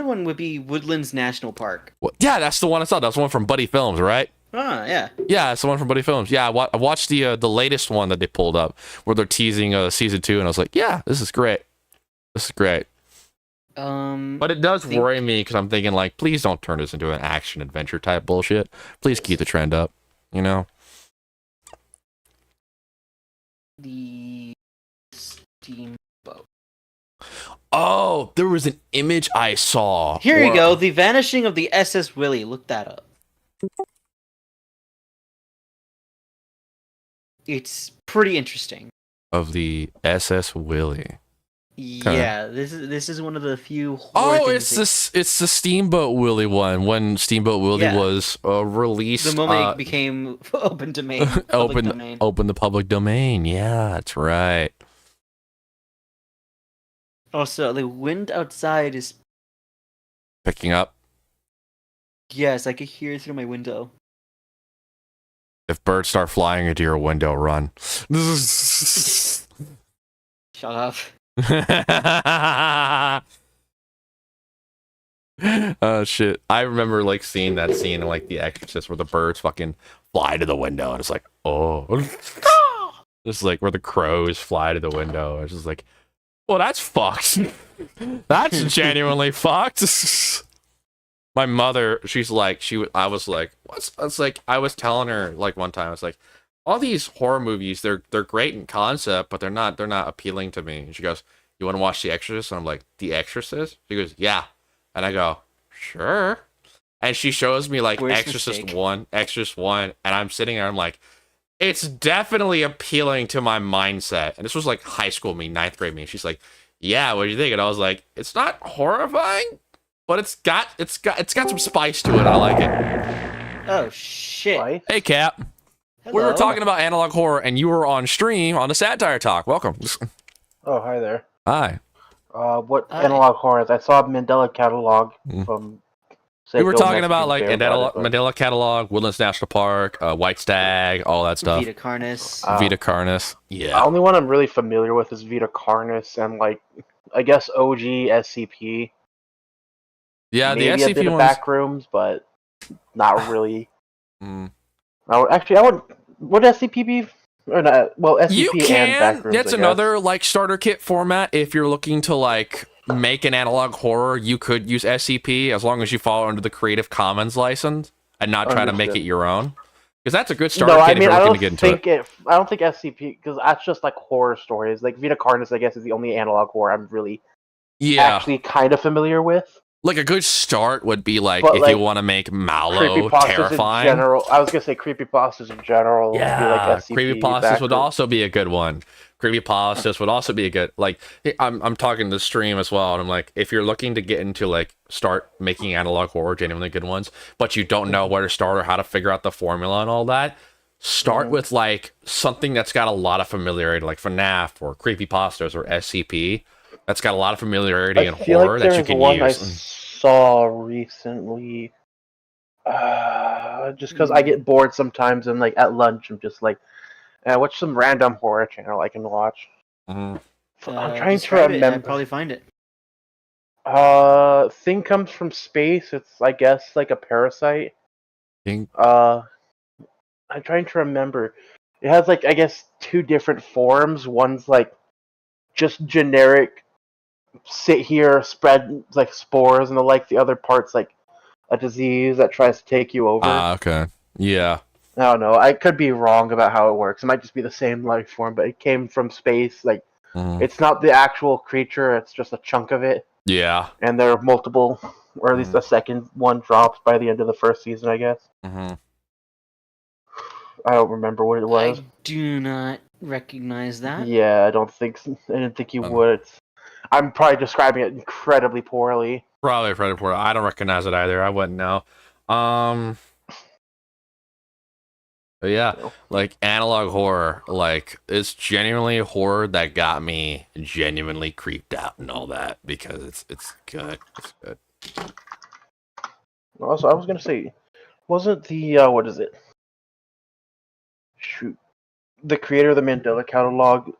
one would be Woodlands National Park. Yeah, that's the one I saw. That's the one from Buddy Films, right? Yeah. Yeah, it's the one from Buddy Films. Yeah, I watched the latest one that they pulled up where they're teasing season 2, and I was like, yeah, this is great. This is great. But it does worry me because I'm thinking please don't turn this into an action adventure type bullshit. Please keep the trend up, you know. The Steamboat. Oh, there was an image I saw. Here you go. The Vanishing of the SS Willie. Look that up. It's pretty interesting. Of the SS Willie. Yeah, this is one of the few. It's the Steamboat Willie one, when Steamboat Willie was released. The moment it became open domain. Open the public domain. Yeah, that's right. Also, the wind outside is picking up. Yes, I could hear it through my window. If birds start flying into your window, run. Shut up. Oh shit! I remember seeing that scene in The Exorcist where the birds fucking fly to the window, and it's just where the crows fly to the window. It's just well, that's fucked. That's genuinely fucked. My mother, I was telling her one time, I was like, all these horror movies, they're great in concept, but they're not appealing to me. And she goes, you want to watch The Exorcist? And I'm like, The Exorcist? She goes, yeah. And I go, sure. And she shows me Exorcist 1, and I'm sitting there, I'm like, it's definitely appealing to my mindset. And this was high school me, 9th grade me. And she's like, yeah, what do you think? And I was like, it's not horrifying, but it's got some spice to it. I like it. Oh shit. Hey Cap. Hello. We were talking about analog horror, and you were on stream on the Satire Talk. Welcome. Oh, hi there. Hi. What analog horrors? I saw Mandela Catalog from. We were talking about Mandela Catalog, Woodlands National Park, White Stag, all that stuff. Vita Carnis. Vita Carnis. Yeah. The only one I'm really familiar with is Vita Carnis and I guess OG SCP. Yeah, maybe the SCP a bit of ones. Backrooms, but not really. Actually, I would. Would SCP be Or not, well, SCP You and can. Backrooms, That's I guess. another like starter kit format. If you're looking to like make an analog horror, you could use SCP as long as you fall under the Creative Commons license and not try to make it Understood. your own. Because that's a good starter No, I kit if mean, you're I looking don't to get into it. think it. I don't think SCP, because that's just like horror stories. Like Vita Carnus, I guess, is the only analog horror I'm really actually kind of familiar with. Like a good start would be like But, if you want to make Mallow creepypastas terrifying. in general. I was gonna say creepypastas in general. Would be like SCP, creepypastas would Backrooms. also be a good one. Creepypastas would also be a good, like, I'm talking to stream as well, and I'm like, if you're looking to get into like start making analog horror, genuinely good ones, but you don't know where to start or how to figure out the formula and all that, start with like something that's got a lot of familiarity, like FNAF or creepypastas or SCP. That's got a lot of familiarity in horror that you can one use. I saw recently. Just because I get bored sometimes, and like at lunch, I'm just like, what's some random horror channel I can watch? Mhm. I'm trying to describe it, remember. I'd probably find it. Thing comes from space. It's, I guess, like a parasite. Think- I'm trying to remember. It has like, I guess, two different forms. One's like just generic, sit here, spread like spores, and the other part's like a disease that tries to take you over. Okay. Yeah. I don't know. I could be wrong about how it works. It might just be the same life form, but it came from space. Like, it's not the actual creature, it's just a chunk of it. Yeah. And there are multiple, or at least a second one drops by the end of the first season, I guess. Mm-hmm. I don't remember what it was. I do not recognize that. Yeah, I didn't think you would. I'm probably describing it incredibly poorly. Probably Freddy Porter. I don't recognize it either. I wouldn't know. But yeah, like analog horror, like it's genuinely a horror that got me genuinely creeped out and all that because it's good. It's good. Also, I was gonna say, wasn't the what is it? Shoot, the creator of the Mandela Catalog,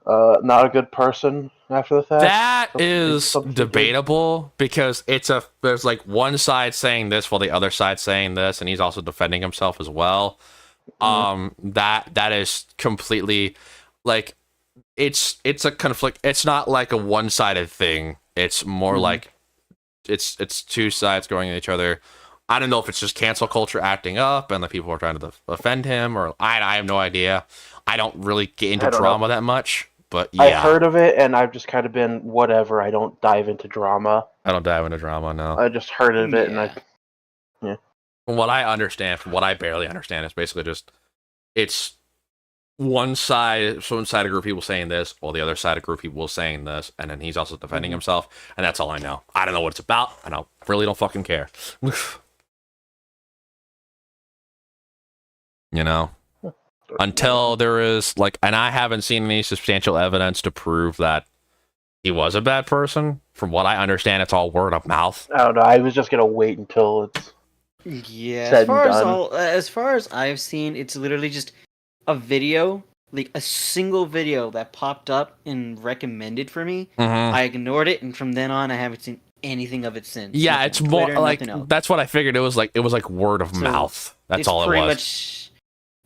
not a good person after the fact. That is debatable because there's like one side saying this while the other side saying this, and he's also defending himself as well. That is completely like it's a conflict. It's not like a one-sided thing. It's more like it's two sides going at each other. I don't know if it's just cancel culture acting up and the people are trying to offend him, or I have no idea. I don't really get into drama that much, but yeah. I've heard of it, and I've just kind of been whatever. I don't dive into drama. I don't dive into drama, no. I just heard of it, and From what I understand, from what I barely understand, it's basically just it's one side of a group of people saying this, while the other side of a group of people saying this, and then he's also defending himself, and that's all I know. I don't know what it's about, and I really don't fucking care. You know? Until there is, like, and I haven't seen any substantial evidence to prove that he was a bad person. From what I understand, it's all word of mouth. I don't know. I was just gonna wait until it's as far as I've seen, it's literally just a video, like a single video that popped up and recommended for me. I ignored it, and from then on, I haven't seen anything of it since. Yeah, it's more like that's what I figured. It was like word of mouth. That's all it was.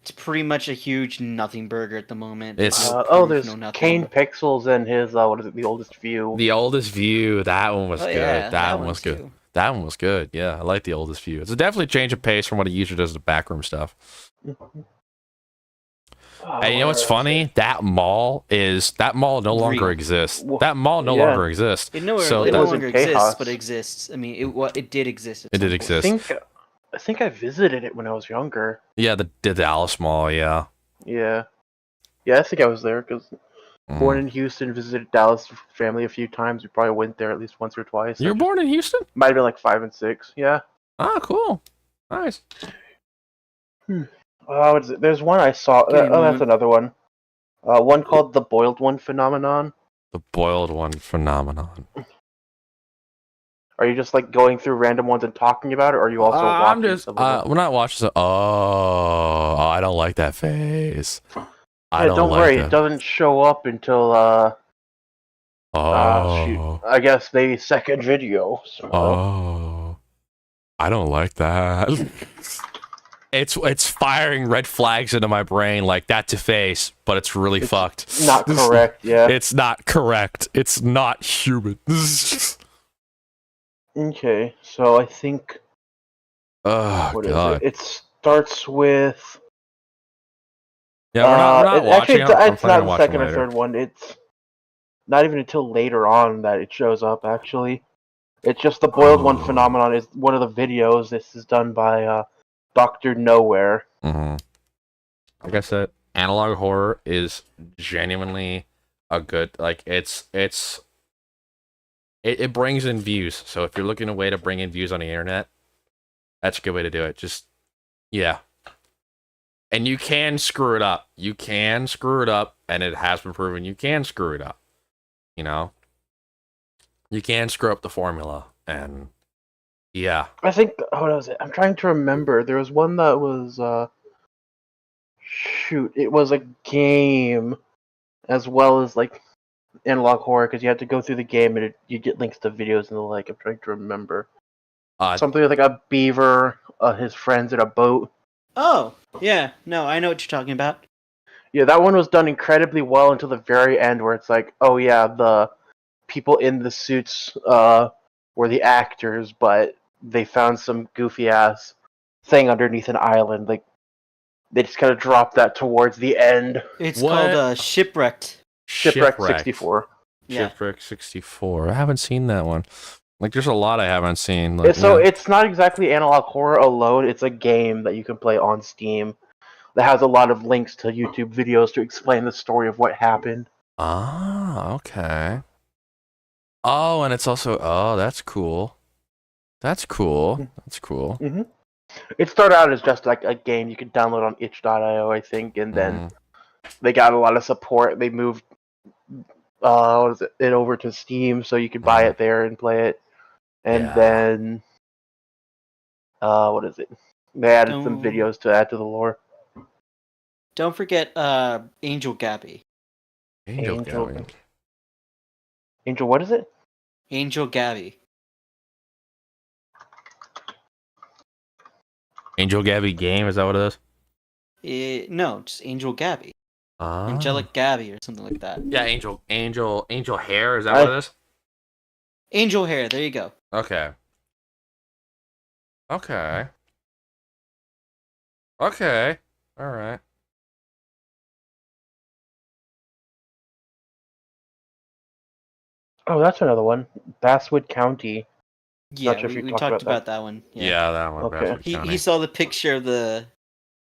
It's pretty much a huge nothing burger at the moment. It's there's Kane Pixels and his what is it? The Oldest View. The Oldest View. That one was good. Yeah, that one was good. Too. That one was good. Yeah, I like The Oldest View. It's a definitely change of pace from what a user does the backroom stuff. Hey, you know what's funny? That mall no longer exists. That mall no longer exists. It no longer exists, but it exists. I mean, it did exist. It did exist. I think I visited it when I was younger. Yeah, the Dallas Mall. Yeah. Yeah. I think I was there because born in Houston, visited Dallas family a few times. We probably went there at least once or twice. You were born in Houston? Might have been like 5 and 6. Yeah. Oh, cool. Nice. What is it? There's one I saw. That's another one. One called The Boiled One Phenomenon. The Boiled One Phenomenon. Are you just like going through random ones and talking about it, or are you also watching? We're not watching. I don't like that face. Don't worry, it doesn't show up until I guess the second video. So. I don't like that. it's firing red flags into my brain like that's a face, but it's really fucked. Not correct, yeah. It's not correct. It's not human. Okay, so I think Oh what is god. it? It starts with. Yeah, we're not watching. Actually, I'm it's planning not on the watching second or later. third one. It's not even until later on that it shows up. Actually, it's just the boiled one phenomenon. Is one of the videos. This is done by Doctor Nowhere. Mm-hmm. Like I said, analog horror is genuinely a good. Like it brings in views. So if you're looking a way to bring in views on the internet, that's a good way to do it. Just yeah. And you can screw it up. You can screw it up, and it has been proven you can screw it up. You know? You can screw up the formula, and yeah. I think what was it? I'm trying to remember. There was one that was shoot. It was a game as well as like analog horror because you had to go through the game and you get links to videos and the like. I'm trying to remember. Something with like a beaver, his friends in a boat. Oh, yeah. No, I know what you're talking about. Yeah, that one was done incredibly well until the very end where it's like, oh yeah, the people in the suits were the actors, but they found some goofy ass thing underneath an island. Like they just kind of dropped that towards the end. It's What? called Shipwrecked. Shipwreck 64. Yeah. Shipwreck 64. I haven't seen that one. Like, there's a lot I haven't seen. Like, So it's not exactly analog horror alone. It's a game that you can play on Steam that has a lot of links to YouTube videos to explain the story of what happened. Ah, okay. Oh, and it's also that's cool. That's cool. That's cool. Mm-hmm. It started out as just like a game you could download on itch.io, I think, and then they got a lot of support. They moved it over to Steam so you could buy it there and play it. And then what is it? They added some videos to add to the lore. Don't forget Angel Gabby. Angel Gabby. Angel, what is it? Angel Gabby. Angel Gabby game, is that what it is? No, just Angel Gabby. Ah. Angelic Gabby or something like that. Yeah, Angel Hair, is that what it is? Angel Hair, there you go. Okay. Okay. Okay. Alright. Oh, that's another one. Basswood County. Yeah, we talked about that one. Yeah, that one. Okay. He saw the picture of the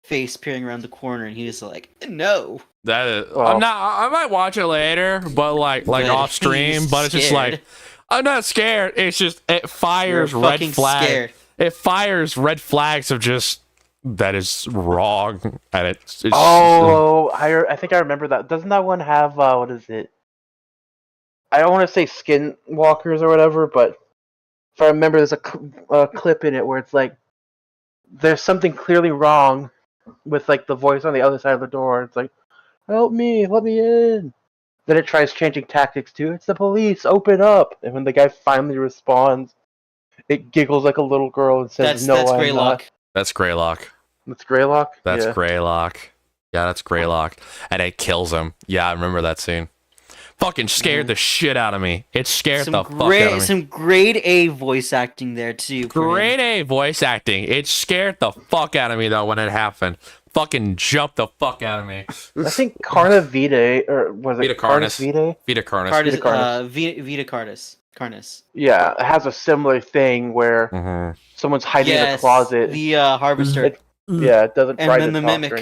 face peering around the corner, and he was like, "No." That is. I might watch it later, but like off stream. But it's just like, I'm not scared. It's just it fires red flags. It fires red flags of just that is wrong, and it's I think I remember that. Doesn't that one have what is it? I don't want to say skinwalkers or whatever, but if I remember, there's a clip in it where it's like there's something clearly wrong with like the voice on the other side of the door. It's like, help me, let me in. Then it tries changing tactics to, it's the police, open up. And when the guy finally responds, it giggles like a little girl and says, "No, I'm not." That's Greylock. That's Greylock? That's Greylock. Yeah, that's Greylock. And it kills him. Yeah, I remember that scene. Fucking scared the shit out of me. It scared the fuck out of me. Some grade A voice acting there too. Grade A voice acting. It scared the fuck out of me though when it happened. Fucking jumped the fuck out of me. I think Carna Vitae, or was it Vita Carnis? Vita Carnis. Vita Carnis. Yeah, it has a similar thing where someone's hiding in a closet. The harvester. It doesn't try to the talk mimic. or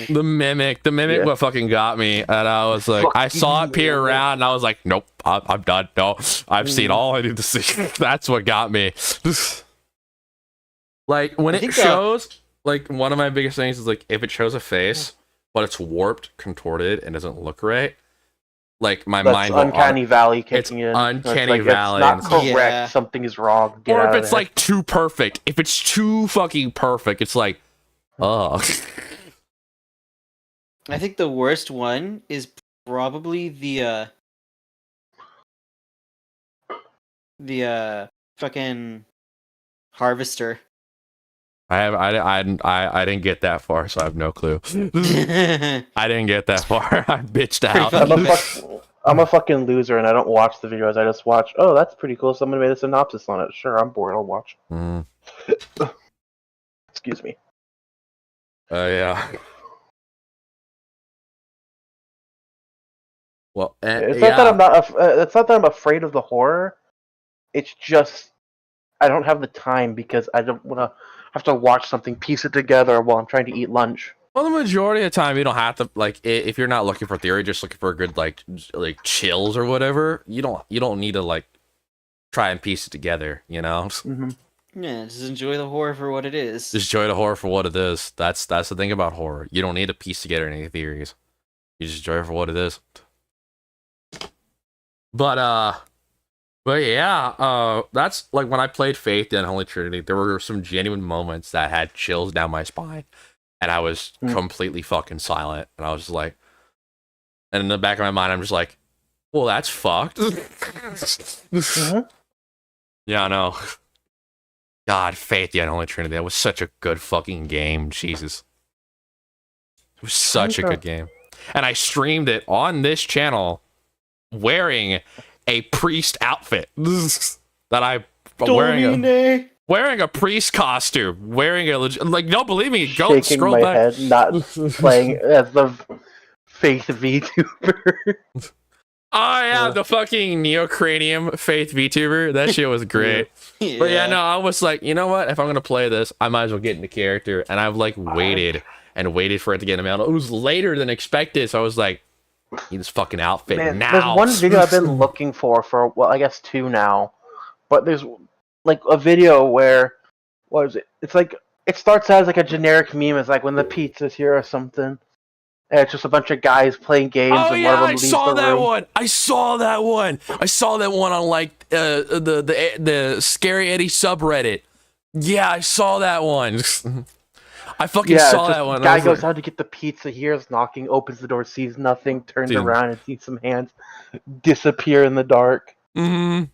The mimic what fucking got me, and I was like, I saw it peer around, and I was like, nope, I'm done. No, I've seen all I need to see. That's what got me. Like when it shows, like one of my biggest things is like if it shows a face, but it's warped, contorted, and doesn't look right. Like my mind will uncanny valley kicking in. Uncanny valley. It's not correct. Yeah. Something is wrong. Or if it's like too perfect. If it's too fucking perfect, it's like, oh. I think the worst one is probably the fucking harvester. I didn't get that far, so I have no clue. I didn't get that far. I bitched out. I'm a fucking loser, and I don't watch the videos. I just watch. Oh, that's pretty cool. Someone made a synopsis on it. Sure, I'm bored. I'll watch. Excuse me. Yeah. Well, it's not that I'm not. It's not that I'm afraid of the horror. It's just I don't have the time because I don't want to have to watch something, piece it together while I'm trying to eat lunch. Well, the majority of the time, you don't have to like if you're not looking for theory, just looking for a good like chills or whatever. You don't need to like try and piece it together. You know. Mm-hmm. Yeah, just enjoy the horror for what it is. Just enjoy the horror for what it is. That's the thing about horror. You don't need to piece together any theories. You just enjoy it for what it is. But yeah, that's like when I played Faith and Holy Trinity, there were some genuine moments that had chills down my spine, and I was completely fucking silent, and I was just like, and in the back of my mind, I'm just like, well, that's fucked. Yeah, I know. God, Faith, and Holy Trinity, that was such a good fucking game, Jesus. It was such a good game. And I streamed it on this channel wearing a priest outfit that I'm wearing a priest costume, wearing a like. Don't believe me? Go shaking scroll my back. Head, not playing as the Faith VTuber. Oh yeah, the fucking Neocranium Faith VTuber. That shit was great. Yeah. But yeah, no, I was like, you know what? If I'm gonna play this, I might as well get into character. And I've like waited for it to get in the mail. It was later than expected, so I was like, need this fucking outfit now. There's one video I've been looking for well, I guess 2 now. But there's like a video where what is it? It's like it starts as like a generic meme. It's like when the pizza's here or something. And it's just a bunch of guys playing games. Oh and yeah, one of them I leaves saw the that room. one. I saw that one on like the Scary Eddie subreddit. Yeah, I saw that one. I fucking saw that one. Guy goes out to get the pizza, hears knocking, opens the door, sees nothing, turns around and sees some hands disappear in the dark. I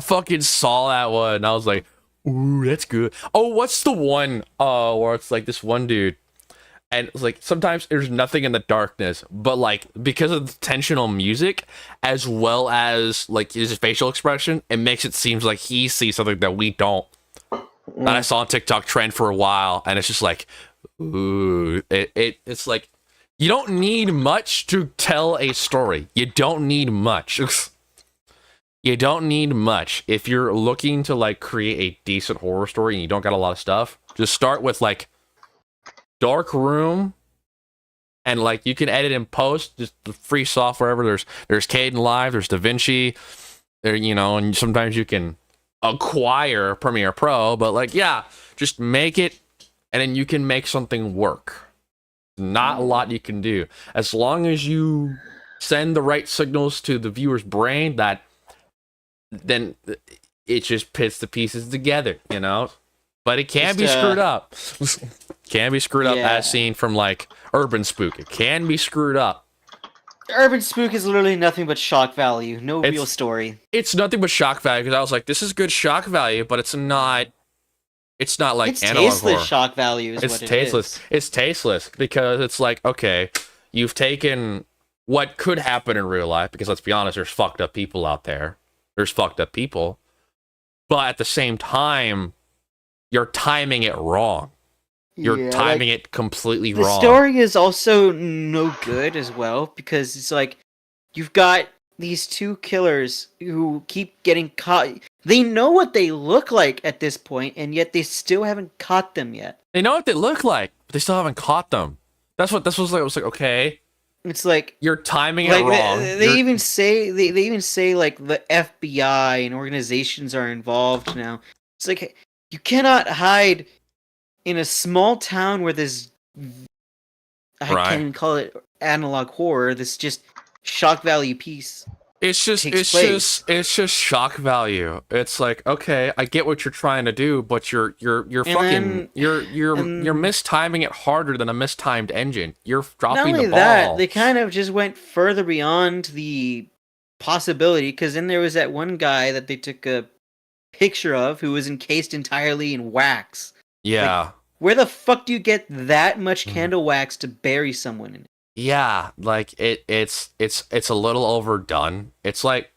fucking saw that one. And I was like, ooh, that's good. Oh, what's the one where it's like this one dude, and it's like sometimes there's nothing in the darkness, but like because of the tensional music as well as like his facial expression, it makes it seem like he sees something that we don't. That I saw on TikTok trend for a while, and it's just like, ooh, it's like you don't need much to tell a story. You don't need much. You don't need much if you're looking to like create a decent horror story and you don't got a lot of stuff. Just start with like dark room, and like you can edit and post just the free software. There's Caden Live, there's DaVinci, there, you know, and sometimes you can acquire Premiere Pro, but like, yeah, just make it, and then you can make something work. Not a lot you can do as long as you send the right signals to the viewer's brain. That then it just pits the pieces together, you know. But it can be screwed up. Can be screwed up, as seen from like Urban Spook. It can be screwed up. Urban Spook is literally nothing but shock value. No real story. It's nothing but shock value, because I was like, this is good shock value, but it's not like it's analog tasteless horror. Shock value is It's what tasteless. It is. It's tasteless because it's like, okay, you've taken what could happen in real life, because let's be honest, there's fucked up people out there. There's fucked up people. But at the same time, you're timing it wrong. You're timing it completely wrong. The story is also no good as well, because it's like you've got these 2 killers who keep getting caught. They know what they look like at this point, and yet they still haven't caught them yet. They know what they look like, but they still haven't caught them. That's what this was like. It was like, okay, it's like you're timing it wrong. They even say like the FBI and organizations are involved now. It's like you cannot hide in a small town where this, I can't even call it analog horror. This just shock value piece. It's just shock value. It's like, okay, I get what you're trying to do, but you're fucking you're mistiming it harder than a mistimed engine. You're dropping the ball. Not only that, they kind of just went further beyond the possibility, because then there was that one guy that they took a picture of who was encased entirely in wax. Yeah. Where the fuck do you get that much candle wax to bury someone in? Yeah, like it's a little overdone. It's like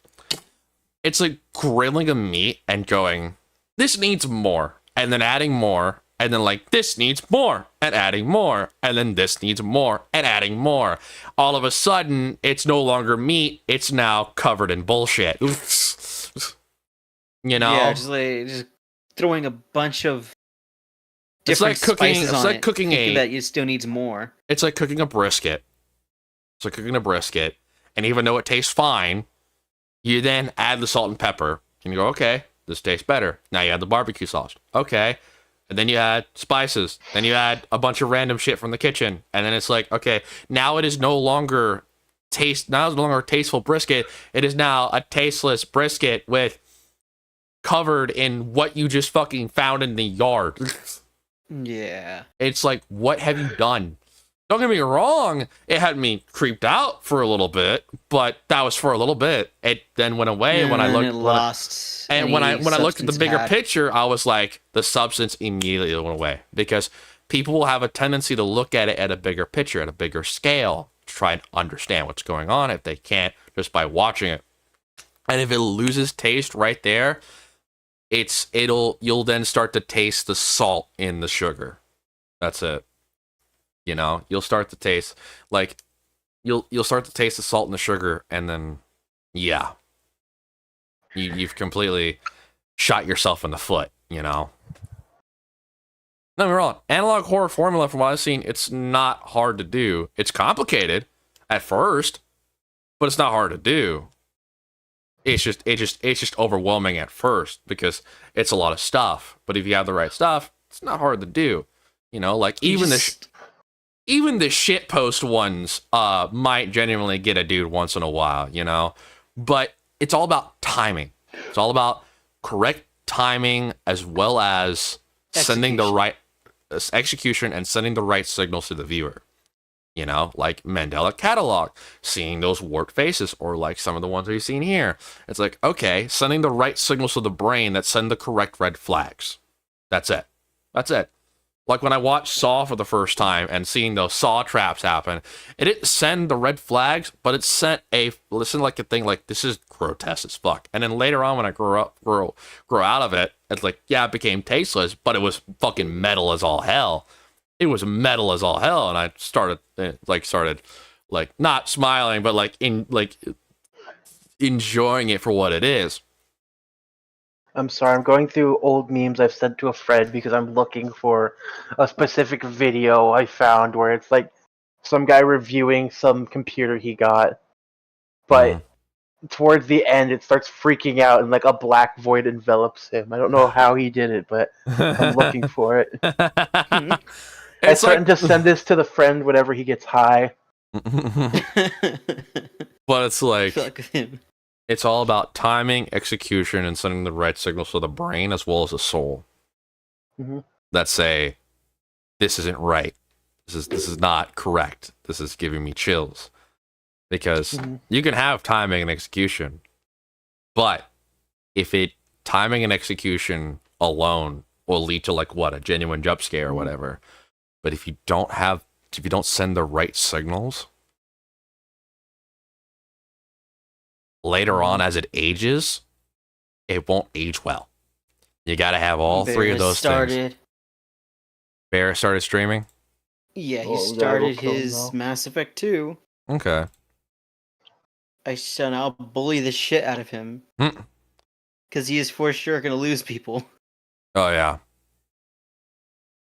grilling a meat and going, this needs more, and then adding more, and then like this needs more and adding more, and then this needs more and adding more. All of a sudden, it's no longer meat, it's now covered in bullshit. You know? Yeah, just throwing a bunch of It's like different cooking. spices It's on like it, cooking thinking that it still needs more. It's like cooking a brisket. It's like cooking a brisket, and even though it tastes fine, you then add the salt and pepper, and you go, okay, this tastes better. Now you add the barbecue sauce, okay, and then you add spices, then you add a bunch of random shit from the kitchen, and then it's like, okay, now it is no longer a tasteful brisket. It is now a tasteless brisket covered in what you just fucking found in the yard. Yeah. It's like, what have you done? Don't get me wrong, it had me creeped out for a little bit, but that was for a little bit. It then went away when I looked. When I looked at the bigger picture, I was like, the substance immediately went away, because people will have a tendency to look at it at a bigger picture, at a bigger scale, to try and understand what's going on if they can't just by watching it. And if it loses taste right there, you'll then start to taste the salt in the sugar. That's it. You know, you'll start to taste you'll start to taste the salt and the sugar, and then yeah, you've completely shot yourself in the foot. You know, don't get me wrong. Analog horror formula, from what I've seen, it's not hard to do. It's complicated at first, but it's not hard to do. It's just overwhelming at first because it's a lot of stuff. But if you have the right stuff, it's not hard to do. You know, like even the shit post ones might genuinely get a dude once in a while, you know? But it's all about timing. It's all about correct timing, as well as sending the right execution and sending the right signals to the viewer. You know, like Mandela Catalog, seeing those warped faces, or like some of the ones we've seen here. It's like, okay, sending the right signals to the brain that send the correct red flags. That's it. That's it. Like when I watched Saw for the first time and seeing those Saw traps happen, it didn't send the red flags, but it sent a thing like, this is grotesque as fuck. And then later on when I grow out of it, it's like, yeah, it became tasteless, but it was fucking metal as all hell. It was metal as all hell, and I started not smiling, but enjoying it for what it is. I'm sorry, I'm going through old memes I've sent to a friend because I'm looking for a specific video I found where it's like some guy reviewing some computer he got, but towards the end it starts freaking out and like a black void envelops him. I don't know how he did it, but I'm looking for it. I threatened to send this to the friend whenever he gets high. But it's like, it's all about timing, execution, and sending the right signals to the brain as well as the soul. That say, this isn't right. This is not correct. This is giving me chills. Because you can have timing and execution, but if timing and execution alone will lead to a genuine jump scare or whatever. But if you don't send the right signals, later on as it ages, it won't age well. You got to have all three of those things. Bear started streaming? Yeah, he started his Mass Effect 2. Okay. I shall now bully the shit out of him. Because he is for sure going to lose people. Oh, yeah.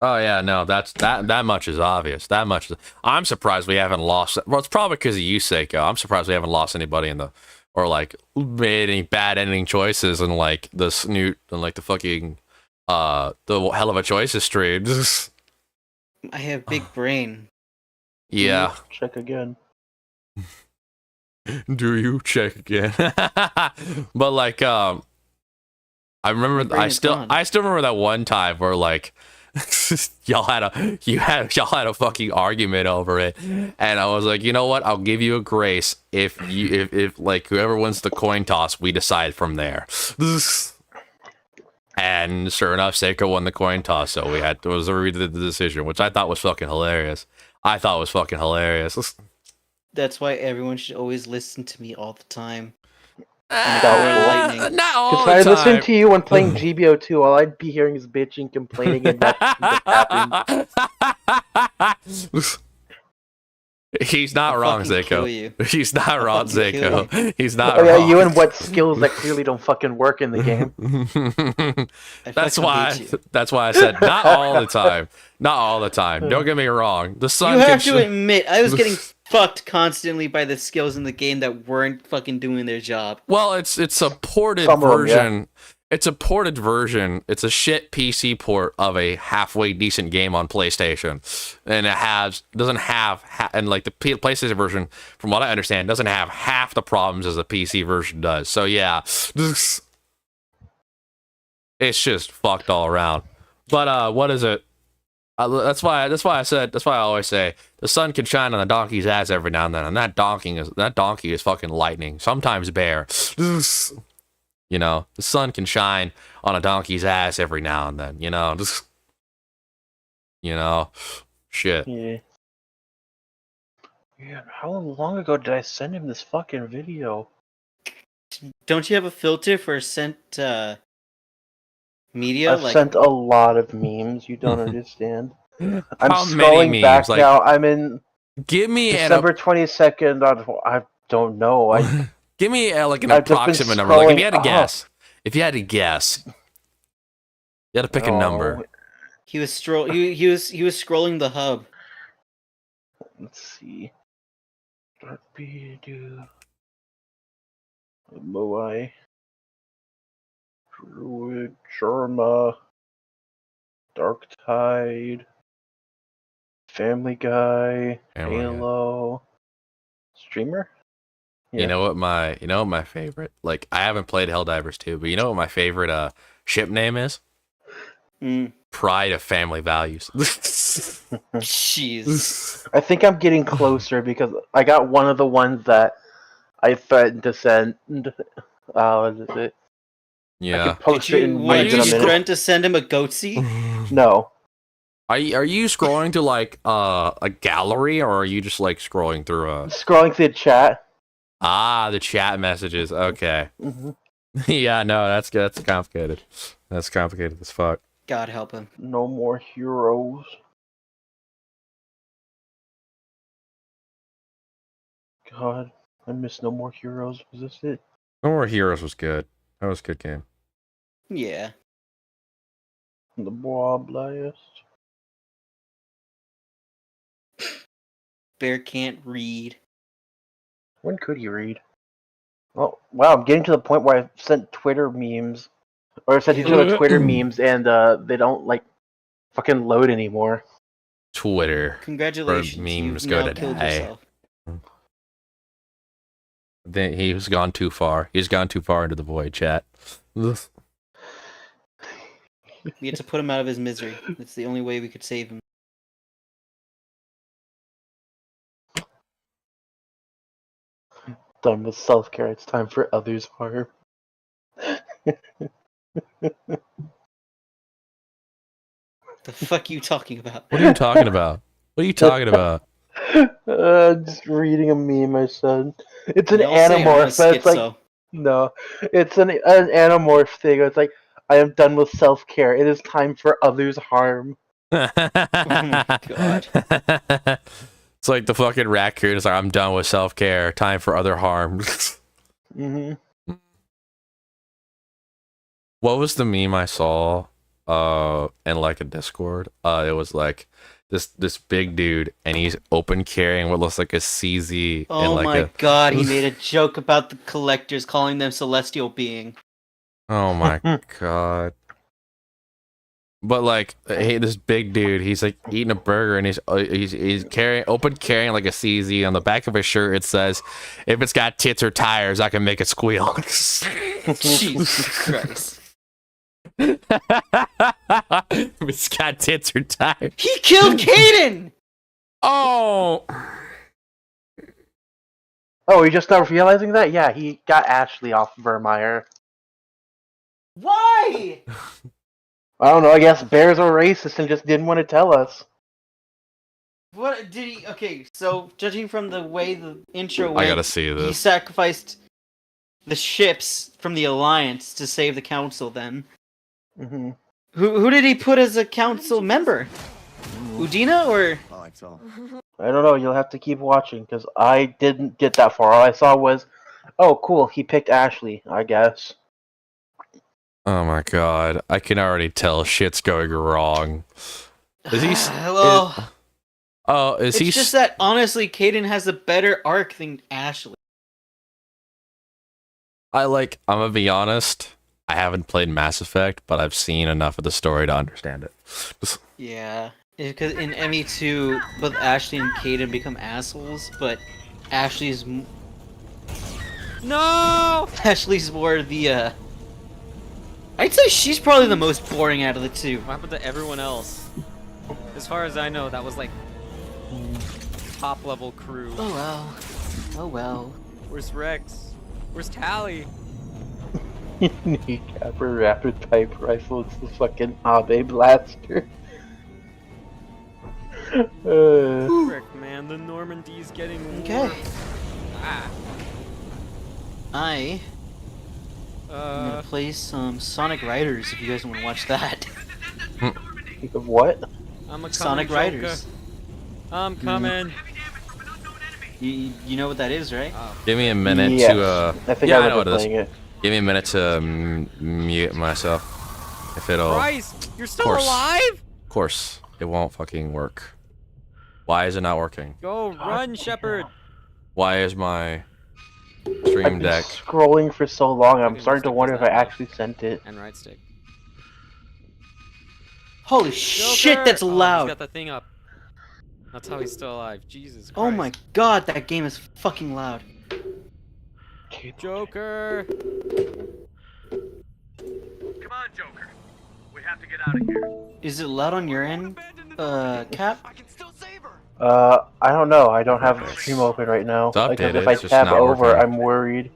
Oh yeah, no, that much is obvious. I'm surprised we haven't lost. Well, it's probably because of you, Seiko. I'm surprised we haven't lost anybody made any bad ending choices in the Snoot and the fucking the Hell of a Choices streams. I have big brain. Yeah. Check again. Do you check again? But I remember. I still remember that one time where y'all had a fucking argument over it, and I was like, you know what? I'll give you a grace if whoever wins the coin toss, we decide from there. And sure enough, Seiko won the coin toss, so we redid the decision, which I thought was fucking hilarious. That's why everyone should always listen to me all the time. Doubtful. Not all Because the I time. listened to you when playing GBO2, all I'd be hearing is bitching, complaining, and nothing happening. He's not wrong, kill Seiko. you. He's not wrong, fucking kill Seiko. He's not Oh yeah, wrong. you and what skills that clearly don't fucking work in the game. That's fucking why. hate you. That's why I said not all the time. Not all the time. Don't get me wrong. The sun. You have to admit, I was getting fucked constantly by the skills in the game that weren't fucking doing their job. Well, it's a ported Some of them, yeah. version. It's a ported version. It's a shit PC port of a halfway decent game on PlayStation, and it doesn't have and like the PlayStation version, from what I understand, doesn't have half the problems as the PC version does. So yeah, it's just fucked all around. But what is it? That's why I always say the sun can shine on a donkey's ass every now and then, and that donkey is fucking lightning. Sometimes bear. You know, the sun can shine on a donkey's ass every now and then, shit. Yeah. Yeah, how long ago did I send him this fucking video? Don't you have a filter for sent media? I've sent a lot of memes, you don't understand. I'm How many scrolling memes? back Like, now, I'm in give me December 22nd on, I don't know, give me like an I've just been approximate number. Like if you had to scrolling guess, you had to pick a number. He was he was scrolling the hub. Let's see. Moai. Druid, Sherma, Dark Tide, Family Guy, Halo, Streamer. Yeah. You know what my favorite? Like I haven't played Helldivers 2, but you know what my favorite ship name is? Pride of Family Values. Jeez. I think I'm getting closer because I got one of the ones that I threatened to send. What is it? Yeah. I can post it in Were memes in you a minute. trying to send him a goatsy? No. Are you scrolling to like a gallery, or are you just like scrolling through Scrolling through the chat. the chat messages? Okay. Mm-hmm. Yeah, no, that's complicated. That's complicated as fuck. God help him. No More Heroes. God, I miss No More Heroes. Was this it? No More Heroes was good. That was a good game. Yeah. The Blob Blast. Bear can't read. When could you read? Oh, wow, I'm getting to the point where I've sent Twitter memes. Or I sent each other Twitter memes and they don't, like, fucking load anymore. Twitter. Congratulations. Memes You've go now to killed die. yourself. Then he's gone too far. He's gone too far into the void, chat. We had to put him out of his misery. That's the only way we could save him. Done with self-care, it's time for others' harm. The fuck are you talking about? What are you talking about? What are you talking about? Just reading a meme I said. It's an They all say I'm Animorph, but it's like schizo. no, it's an Animorph thing. It's like I am done with self-care. It is time for others' harm. Oh my god. It's like the fucking raccoon is like, I'm done with self-care. Time for other harm. Mm-hmm. What was the meme I saw in like a Discord? It was like this big dude, and he's open carrying what looks like a CZ. Oh in like my a... god, he made a joke about the collectors, calling them celestial being. Oh my god. But like, hey, this big dude, he's like eating a burger, and he's carrying like a CZ. On the back of his shirt, it says, "If it's got tits or tires, I can make it squeal." Jesus Christ. If it's got tits or tires. He killed Caden! Oh. Oh, you just not realizing that? Yeah, he got Ashley off Vermeer. Why? I don't know. I guess bears are racist and just didn't want to tell us. What did he? Okay, so judging from the way the intro I went, gotta see he this. sacrificed the ships from the Alliance to save the Council. Then, Hmm. who did he put as a Council member? Udina or? I don't know. You'll have to keep watching because I didn't get that far. All I saw was, oh, cool. He picked Ashley. I guess. Oh my god, I can already tell shit's going wrong. Is he? Well, Is it's he? just that honestly, Caden has a better arc than Ashley. I'm gonna be honest. I haven't played Mass Effect, but I've seen enough of the story to understand it. Yeah, because in ME2, both Ashley and Caden become assholes, but Ashley's No! Ashley's more the I'd say she's probably the most boring out of the two. What happened to everyone else? As far as I know, that was like top level crew. Oh well. Oh well. Where's Rex? Where's Tally? Kneecapper rapid pipe rifle. It's the fucking Abe blaster. Frick, man, the Normandy's getting Okay. warped. Ah. I'm gonna play some Sonic Riders if you guys want to watch that. Think of what? I'm a Sonic coming, Riders. Joker. I'm coming. You know what that is, right? Give me a minute Yes. to. I think yeah, I I know what remember it is. playing it. Give me a minute to mute myself. If it'll. Christ, you're still course. alive? Of course, it won't fucking work. Why is it not working? Go run, Shepard. Why is my I've stream been deck? scrolling for so long. I'm Okay, starting to stick wonder with if I that. actually sent it. And right stick. Holy shit, Joker! that's Oh, loud. he's got the thing up. That's how he's still alive. Jesus Christ. Oh my god, that game is fucking loud. Joker! Come on, Joker. We have to get out of here. Is it loud on your end, Cap? I can still save her. I don't know. I don't have the stream open right now. It's Like, 'cause updated, if I it's just tab not over, working. I'm worried.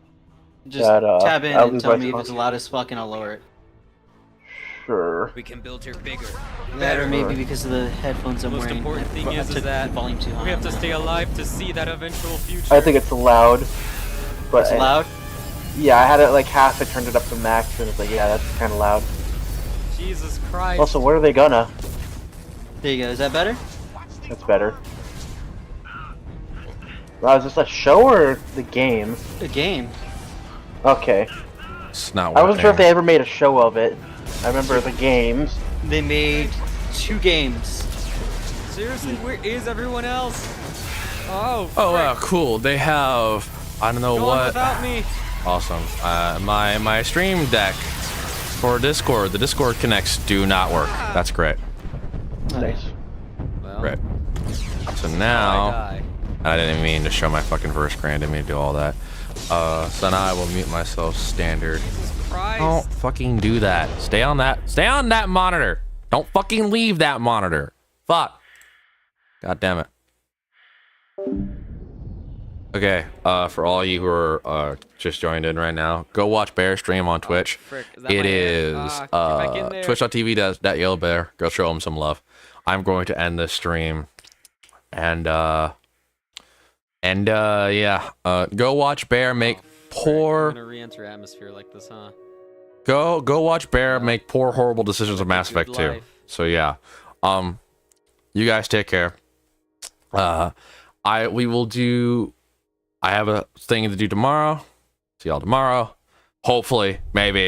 Just That, tab in I'll and lose tell my me if spot. it's loud as fuck and I'll lower it. Sure. We can build her bigger. That or maybe because of the headphones I'm Most wearing. important thing I is took that the volume too high. We have to on that. stay alive to see that eventual future. I think it's loud. But It's loud? Yeah, I had it like half. I turned it up to max, and it's like, yeah, that's kind of loud. Jesus Christ. Also, what are they gonna? There you go, is that better? That's better. Wow, is this a show or the game? The game. Okay. It's not I working. wasn't sure if they ever made a show of it. I remember the games. They made 2 games. Seriously, where is everyone else? Oh, Oh wow, frick. cool. They have. I don't know Go on what. without me. Awesome. My stream deck for Discord. The Discord connects do not work. That's great. Nice. Well, Great. So I now. die. I didn't mean to show my fucking first screen. I didn't mean to do all that. So now I will mute myself standard. Jesus Christ. Don't fucking do that. Stay on that. Stay on that monitor. Don't fucking leave that monitor. Fuck. God damn it. Okay. For all you who are just joined in right now, go watch Bear stream on Twitch. Frick, is that It my head? is Get back in there. twitch.tv that yellow bear. Go show him some love. I'm going to end this stream. And yeah. Go watch Bear make poor. I'm gonna re-enter atmosphere like this, huh? Go watch Bear make poor, horrible decisions on Mass Good Effect 2. life. So yeah, you guys take care. We will do. I have a thing to do tomorrow. See y'all tomorrow. Hopefully, maybe.